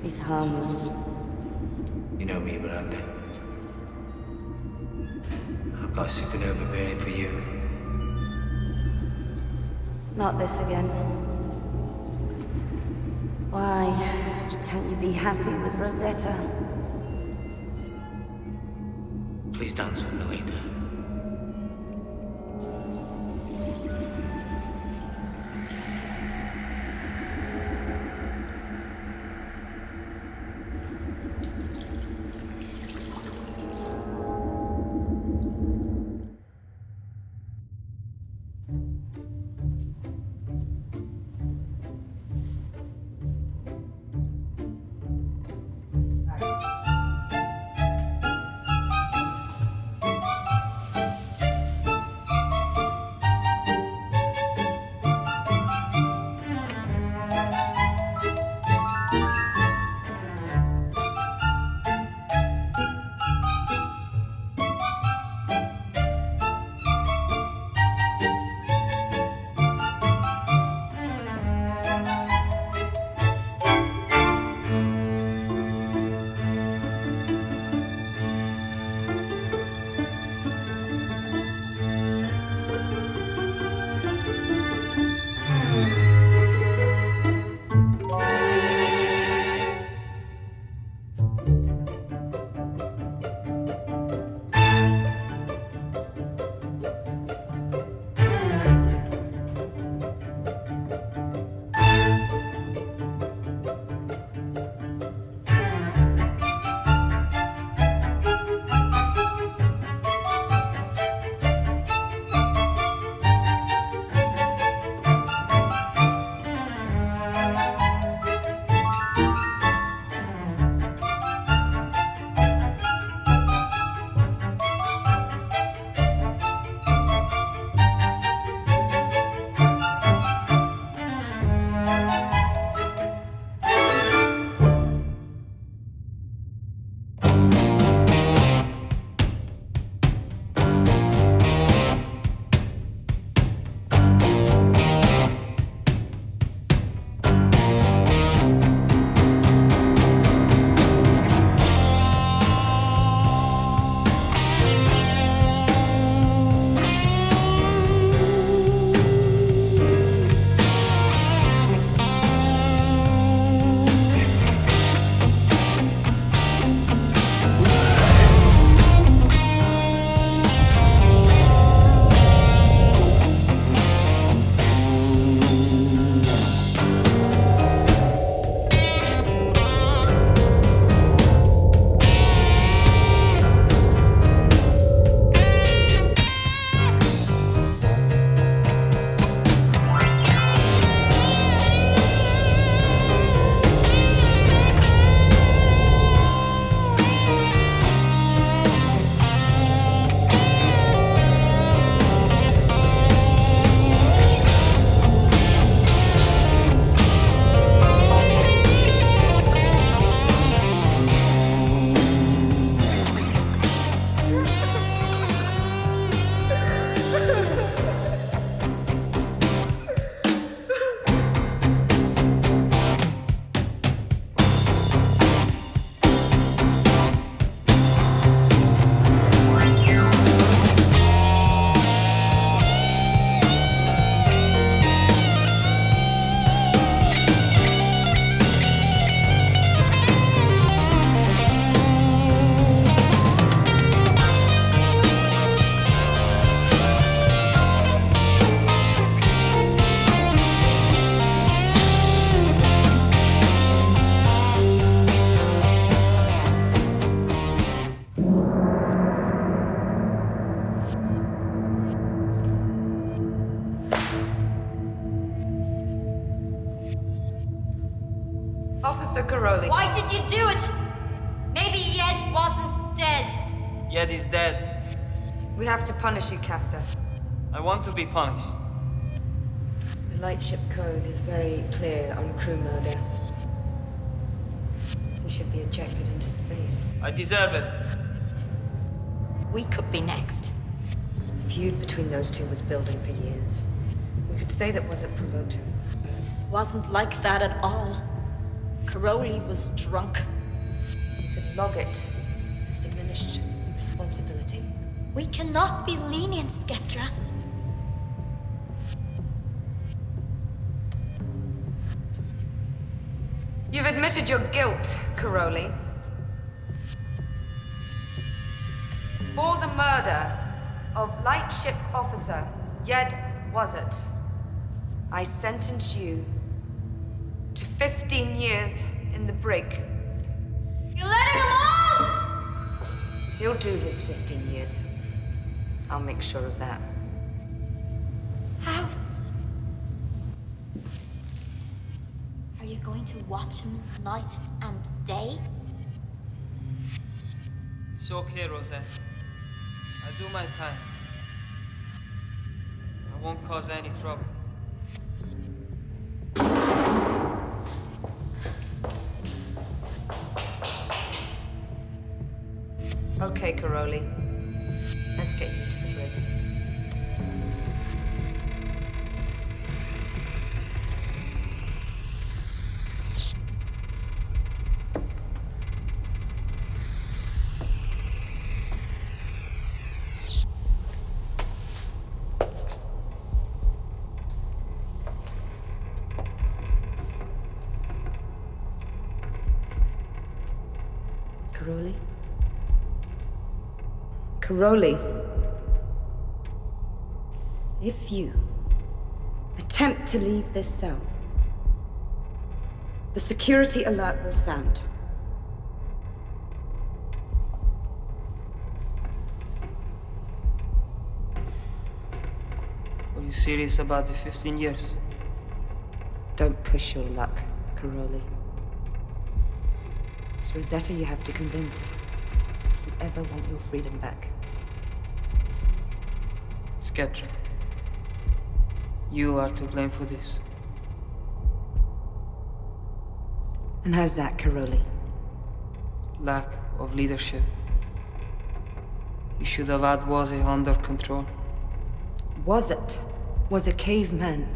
Speaker 6: He's harmless.
Speaker 1: You know me, Miranda. I've got a supernova burning for you.
Speaker 6: Not this again. Why can't you be happy with Rosetta?
Speaker 1: Please dance with me later.
Speaker 11: Officer Caroli.
Speaker 8: Why did you do it? Maybe Yed wasn't dead.
Speaker 3: Yed is dead.
Speaker 11: We have to punish you, Castor.
Speaker 3: I want to be punished.
Speaker 6: The Lightship Code is very clear on crew murder. He should be ejected into space.
Speaker 3: I deserve it.
Speaker 8: We could be next.
Speaker 6: The feud between those two was building for years. We could say that wasn't provoked him.
Speaker 8: Wasn't like that at all. Caroli was drunk.
Speaker 6: You could log it as diminished responsibility.
Speaker 8: We cannot be lenient, Skeptra.
Speaker 11: You've admitted your guilt, Caroli. For the murder of Lightship Officer Yed Wazit, I sentence you to 15 years in the brig.
Speaker 8: You're letting him off!
Speaker 11: He'll do his 15 years. I'll make sure of that.
Speaker 8: How? Are you going to watch him night and day?
Speaker 3: It's okay, Rosette. I do my time. I won't cause any trouble.
Speaker 11: Okay, Caroli. Let's get you to the brig.
Speaker 6: Caroli? Caroli, if you attempt to leave this cell, the security alert will sound.
Speaker 3: Are you serious about the 15 years?
Speaker 6: Don't push your luck, Caroli. It's Rosetta you have to convince if you ever want your freedom back.
Speaker 3: Skeptra, you are to blame for this.
Speaker 6: And how's that, Caroli?
Speaker 3: Lack of leadership. You should have had Waze under control.
Speaker 6: Was a caveman.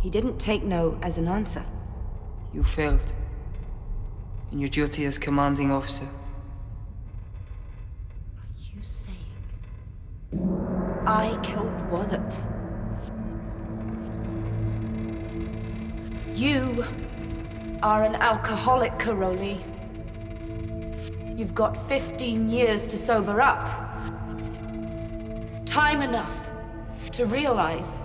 Speaker 6: He didn't take no as an answer.
Speaker 3: You failed in your duty as commanding officer.
Speaker 6: Are you saying I killed Wasn't? You are an alcoholic, Caroli. You've got 15 years to sober up. Time enough to realize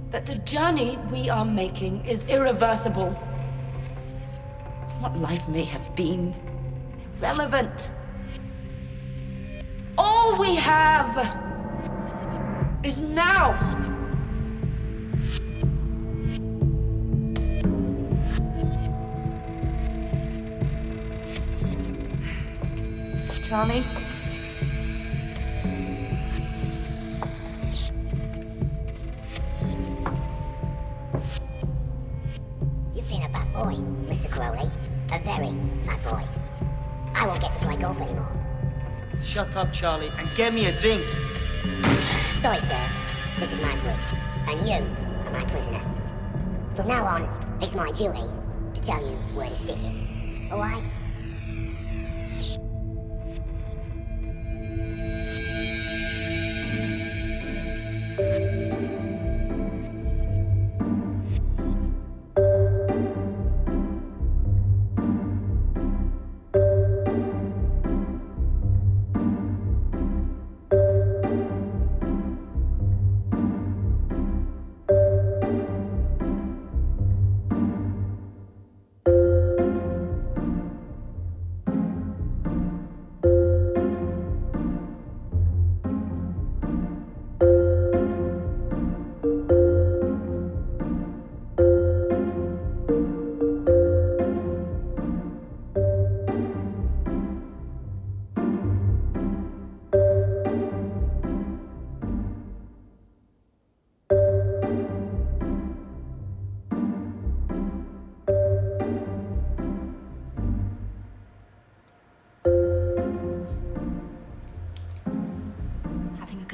Speaker 6: that the journey we are making is irreversible. What life may have been, irrelevant. All we have is now. Charlie?
Speaker 7: You've been a bad boy, Mr. Crowley. A very bad boy. I won't get to play golf anymore.
Speaker 3: Shut up, Charlie, and get me a drink.
Speaker 7: Sorry, sir. This is my brig, and you are my prisoner. From now on, it's my duty to tell you where to stick it. Alright?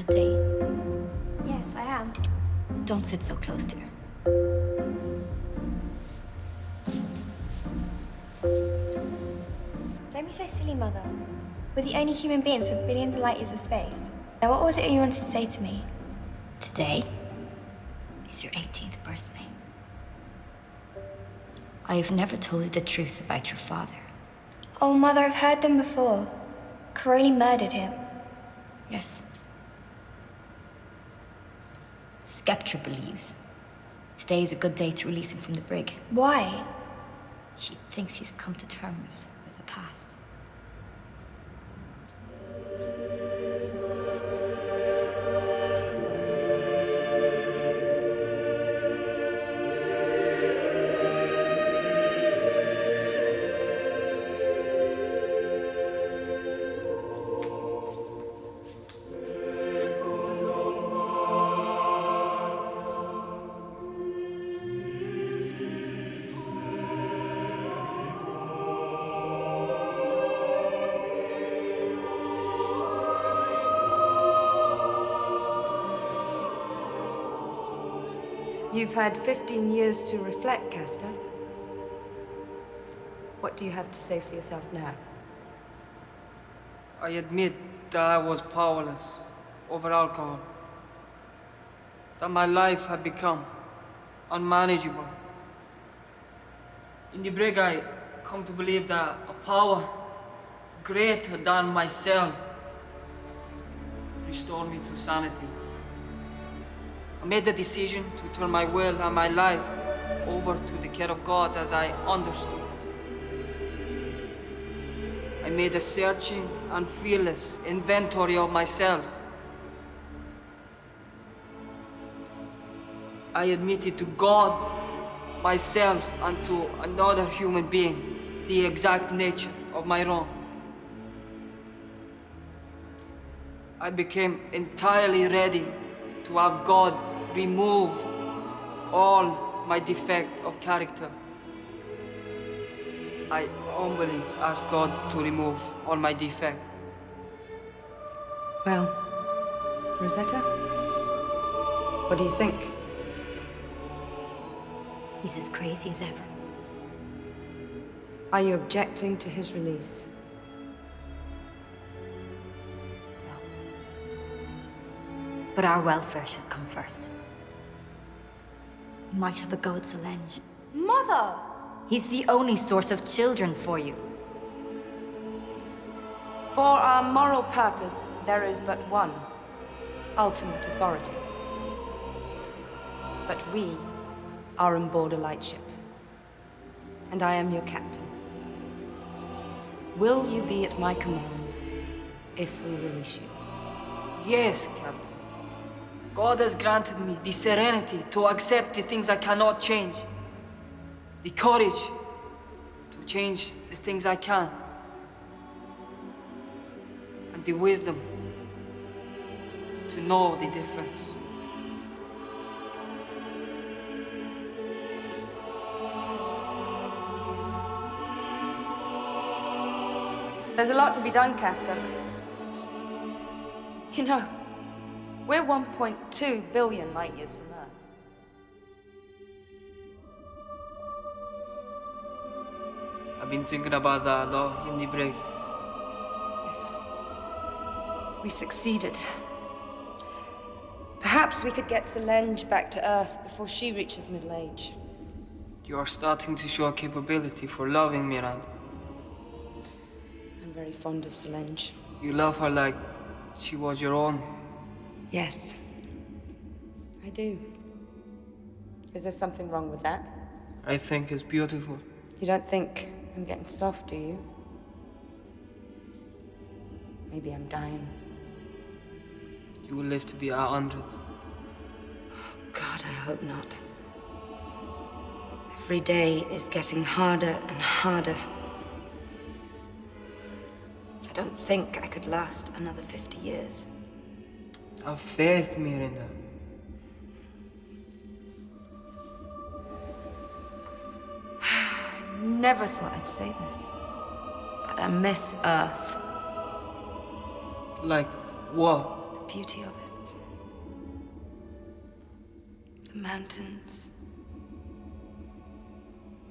Speaker 4: good day?
Speaker 9: Yes, I am.
Speaker 4: Don't sit so close, dear.
Speaker 9: Don't be so silly, Mother. We're the only human beings for billions of light years of space. Now, what was it you wanted to say to me?
Speaker 4: Today is your 18th birthday. I have never told you the truth about your father.
Speaker 9: Oh, Mother, I've heard them before. Crowley murdered him.
Speaker 4: Yes. Skeptra believes today is a good day to release him from the brig.
Speaker 9: Why?
Speaker 4: She thinks he's come to terms with the past.
Speaker 12: You've had 15 years to reflect, Castor. What do you have to say for yourself now?
Speaker 3: I admit that I was powerless over alcohol. That my life had become unmanageable. In the brig, I come to believe that a power greater than myself could restore me to sanity. I made the decision to turn my will and my life over to the care of God as I understood. I made a searching and fearless inventory of myself. I admitted to God, myself, and to another human being the exact nature of my wrong. I became entirely ready to have God remove all my defect of character. I humbly ask God to remove all my defect.
Speaker 12: Well, Rosetta, what do you think?
Speaker 4: He's as crazy as ever.
Speaker 12: Are you objecting to his release?
Speaker 4: But our welfare should come first. You might have a go at Solange.
Speaker 9: Mother!
Speaker 4: He's the only source of children for you.
Speaker 12: For our moral purpose, there is but one ultimate authority. But we are on board a lightship, and I am your captain. Will you be at my command if we release you?
Speaker 3: Yes, Captain. God has granted me the serenity to accept the things I cannot change, the courage to change the things I can, and the wisdom to know the difference.
Speaker 12: There's a lot to be done, Castor. You know, we're 1.2 billion light years from Earth.
Speaker 3: I've been thinking about that a lot in the break.
Speaker 12: If we succeeded, perhaps we could get Solange back to Earth before she reaches middle age.
Speaker 3: You are starting to show a capability for loving Miranda.
Speaker 12: I'm very fond of Solange.
Speaker 3: You love her like she was your own.
Speaker 12: Yes, I do. Is there something wrong with that?
Speaker 3: I think it's beautiful.
Speaker 12: You don't think I'm getting soft, do you? Maybe I'm dying.
Speaker 3: You will live to be 100.
Speaker 12: God, I hope not. Every day is getting harder and harder. I don't think I could last another 50 years.
Speaker 3: Have faith, Miranda.
Speaker 12: I never thought I'd say this, but I miss Earth.
Speaker 3: Like what?
Speaker 12: The beauty of it.
Speaker 6: The mountains.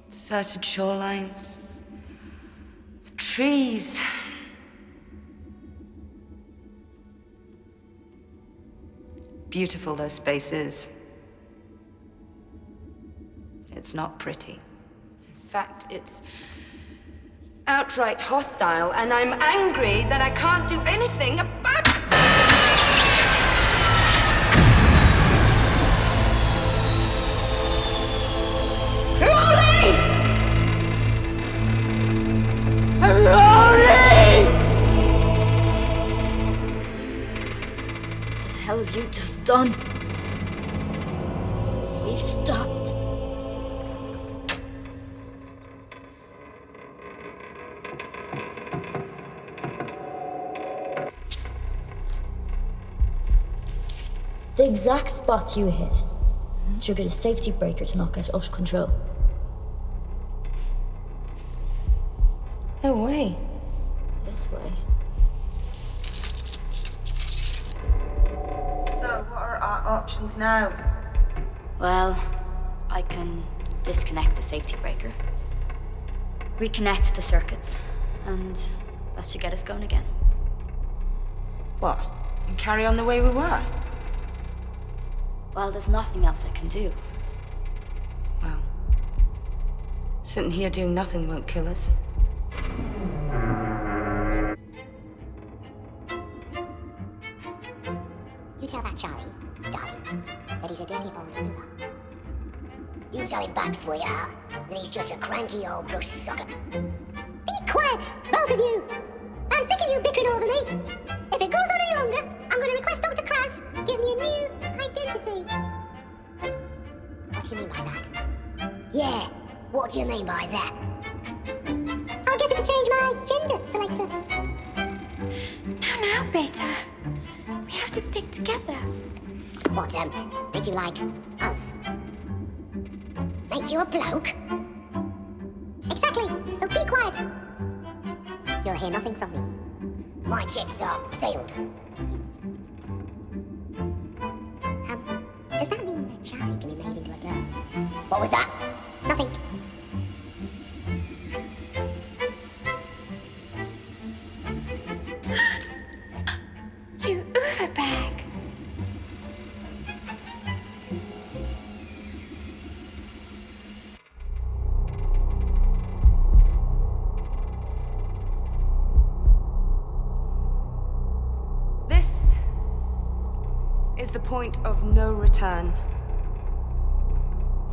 Speaker 6: Deserted shorelines. The trees. Beautiful though space is. It's not pretty. In fact, it's outright hostile, and I'm angry that I can't do anything about it.
Speaker 4: What the hell have you just done? We've stopped. The exact spot you hit triggered a safety breaker to knock out Ush control.
Speaker 6: No way.
Speaker 4: This way.
Speaker 6: So, what are our options now?
Speaker 4: Well, I can disconnect the safety breaker, reconnect the circuits, and that should get us going again.
Speaker 6: What? And carry on the way we were?
Speaker 4: Well, there's nothing else I can do.
Speaker 6: Well, sitting here doing nothing won't kill us.
Speaker 7: You tell that Charlie, darling, that he's a dirty old nigger. You tell him back, sweetheart, that he's just a cranky old brush sucker. Be quiet, both of you! I'm sick of you bickering over me. If it goes on any longer, I'm going to request Dr. Kraz give me a new identity. What do you mean by that? Yeah, what do you mean by that? I'll get her to change my gender selector.
Speaker 9: Now, Beta. We have to stick together.
Speaker 7: What, make you like us? Make you a bloke? Exactly, so be quiet. You'll hear nothing from me. My chips are sailed. Does that mean that Charlie can be made into a girl? What was that? Nothing.
Speaker 9: You overbag.
Speaker 6: This is the point of no return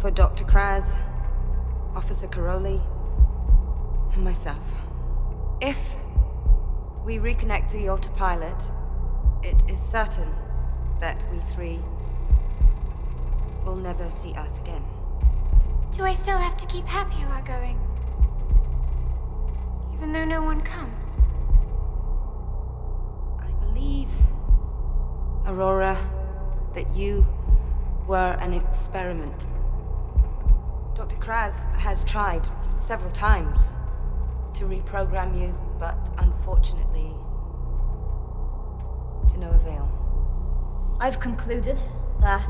Speaker 6: for Dr. Kraz, Officer Caroli, and myself. If we reconnect the autopilot, it is certain that we three will never see Earth again.
Speaker 9: Do I still have to keep Happy Hour going? Even though no one comes?
Speaker 6: I believe, Aurora, that you were an experiment. Dr. Kraz has tried several times to reprogram you, but unfortunately, to no avail.
Speaker 4: I've concluded that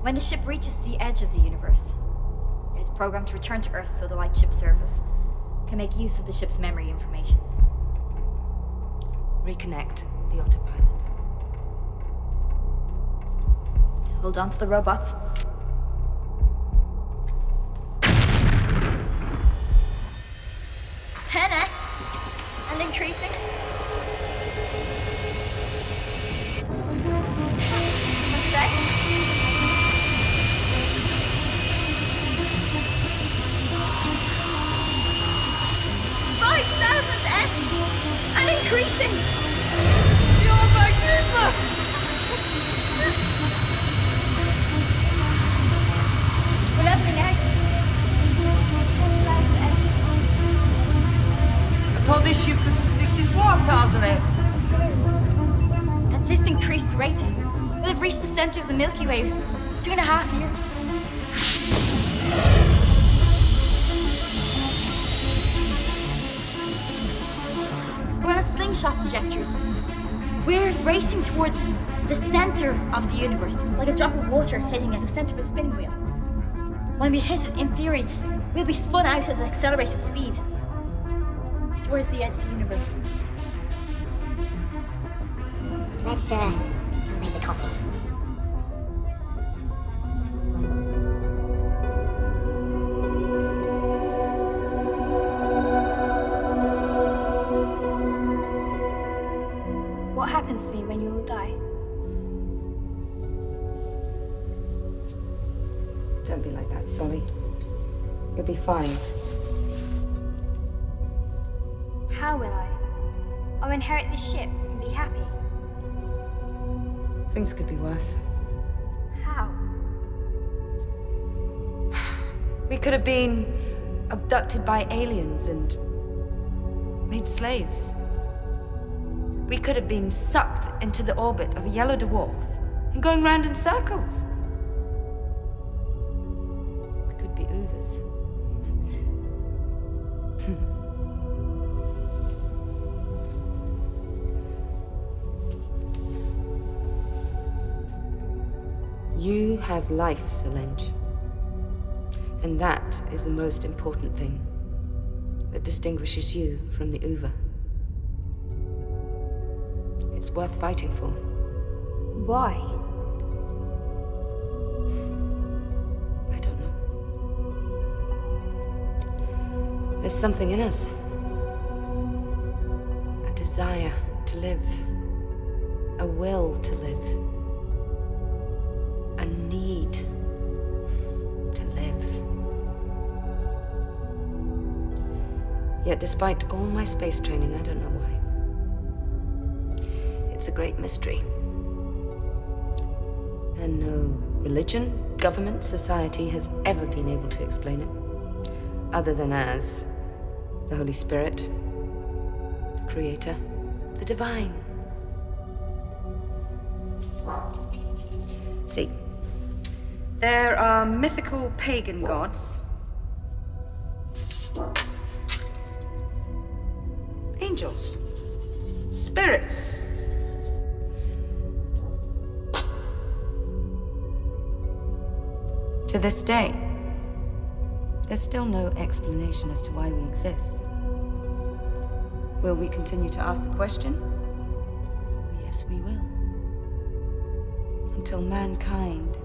Speaker 4: when the ship reaches the edge of the universe, it is programmed to return to Earth so the Lightship Service can make use of the ship's memory information.
Speaker 6: Reconnect the autopilot.
Speaker 4: Hold on to the robots. And increasing. 100x. 5,000x and increasing.
Speaker 3: You're magnificent!
Speaker 4: 11x. 10,000x.
Speaker 3: I thought this ship could do 64,000 X.
Speaker 4: At this increased rate, we'll have reached the center of the Milky Way. It's 2.5 years. We're on a slingshot trajectory. We're racing towards the center of the universe, like a drop of water hitting at the center of a spinning wheel. When we hit it, in theory, we'll be spun out at accelerated speed towards the edge of the universe.
Speaker 7: Let's, make the coffee.
Speaker 9: What happens to me when you all die?
Speaker 12: Don't be like that, Solly. You'll be fine.
Speaker 9: How will I? I'll inherit this ship and be happy.
Speaker 12: Things could be worse.
Speaker 9: How?
Speaker 6: We could have been abducted by aliens and made slaves. We could have been sucked into the orbit of a yellow dwarf and going round in circles. We could be Uvers. You have life, Solange. And that is the most important thing that distinguishes you from the Uver. It's worth fighting for.
Speaker 9: Why?
Speaker 6: I don't know. There's something in us. A desire to live. A will to live. A need to live. Yet despite all my space training, I don't know why. It's a great mystery. And no religion, government, society has ever been able to explain it, other than as the Holy Spirit, the Creator, the Divine.
Speaker 12: See, there are mythical pagan gods, angels, spirits.
Speaker 6: To this day, there's still no explanation as to why we exist. Will we continue to ask the question? Yes, we will. Until mankind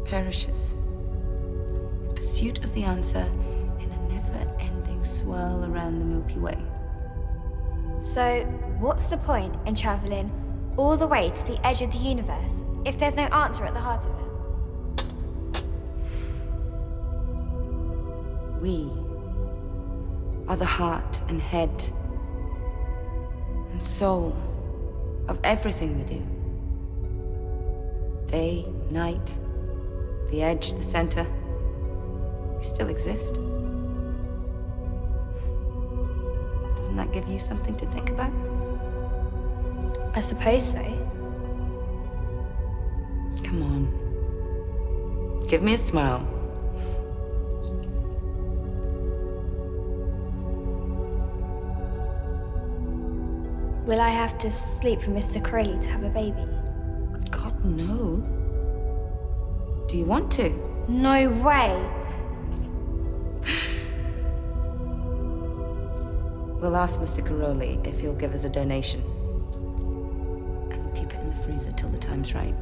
Speaker 6: perishes in pursuit of the answer in a never-ending swirl around the Milky Way.
Speaker 9: So, what's the point in traveling all the way to the edge of the universe if there's no answer at the heart of it?
Speaker 6: We are the heart and head and soul of everything we do. Day, night, the edge, the center. We still exist. Doesn't that give you something to think about?
Speaker 9: I suppose so.
Speaker 6: Come on. Give me a smile.
Speaker 9: Will I have to sleep with Mr. Crowley to have a baby?
Speaker 6: God, no. Do you want to?
Speaker 9: No way.
Speaker 6: We'll ask Mr. Caroli if he'll give us a donation. And we'll keep it in the freezer till the time's right.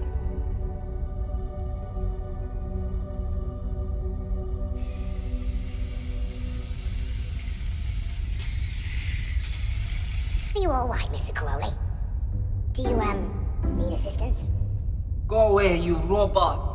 Speaker 7: Are you all right, Mr. Caroli? Do you, need assistance?
Speaker 3: Go away, you robot.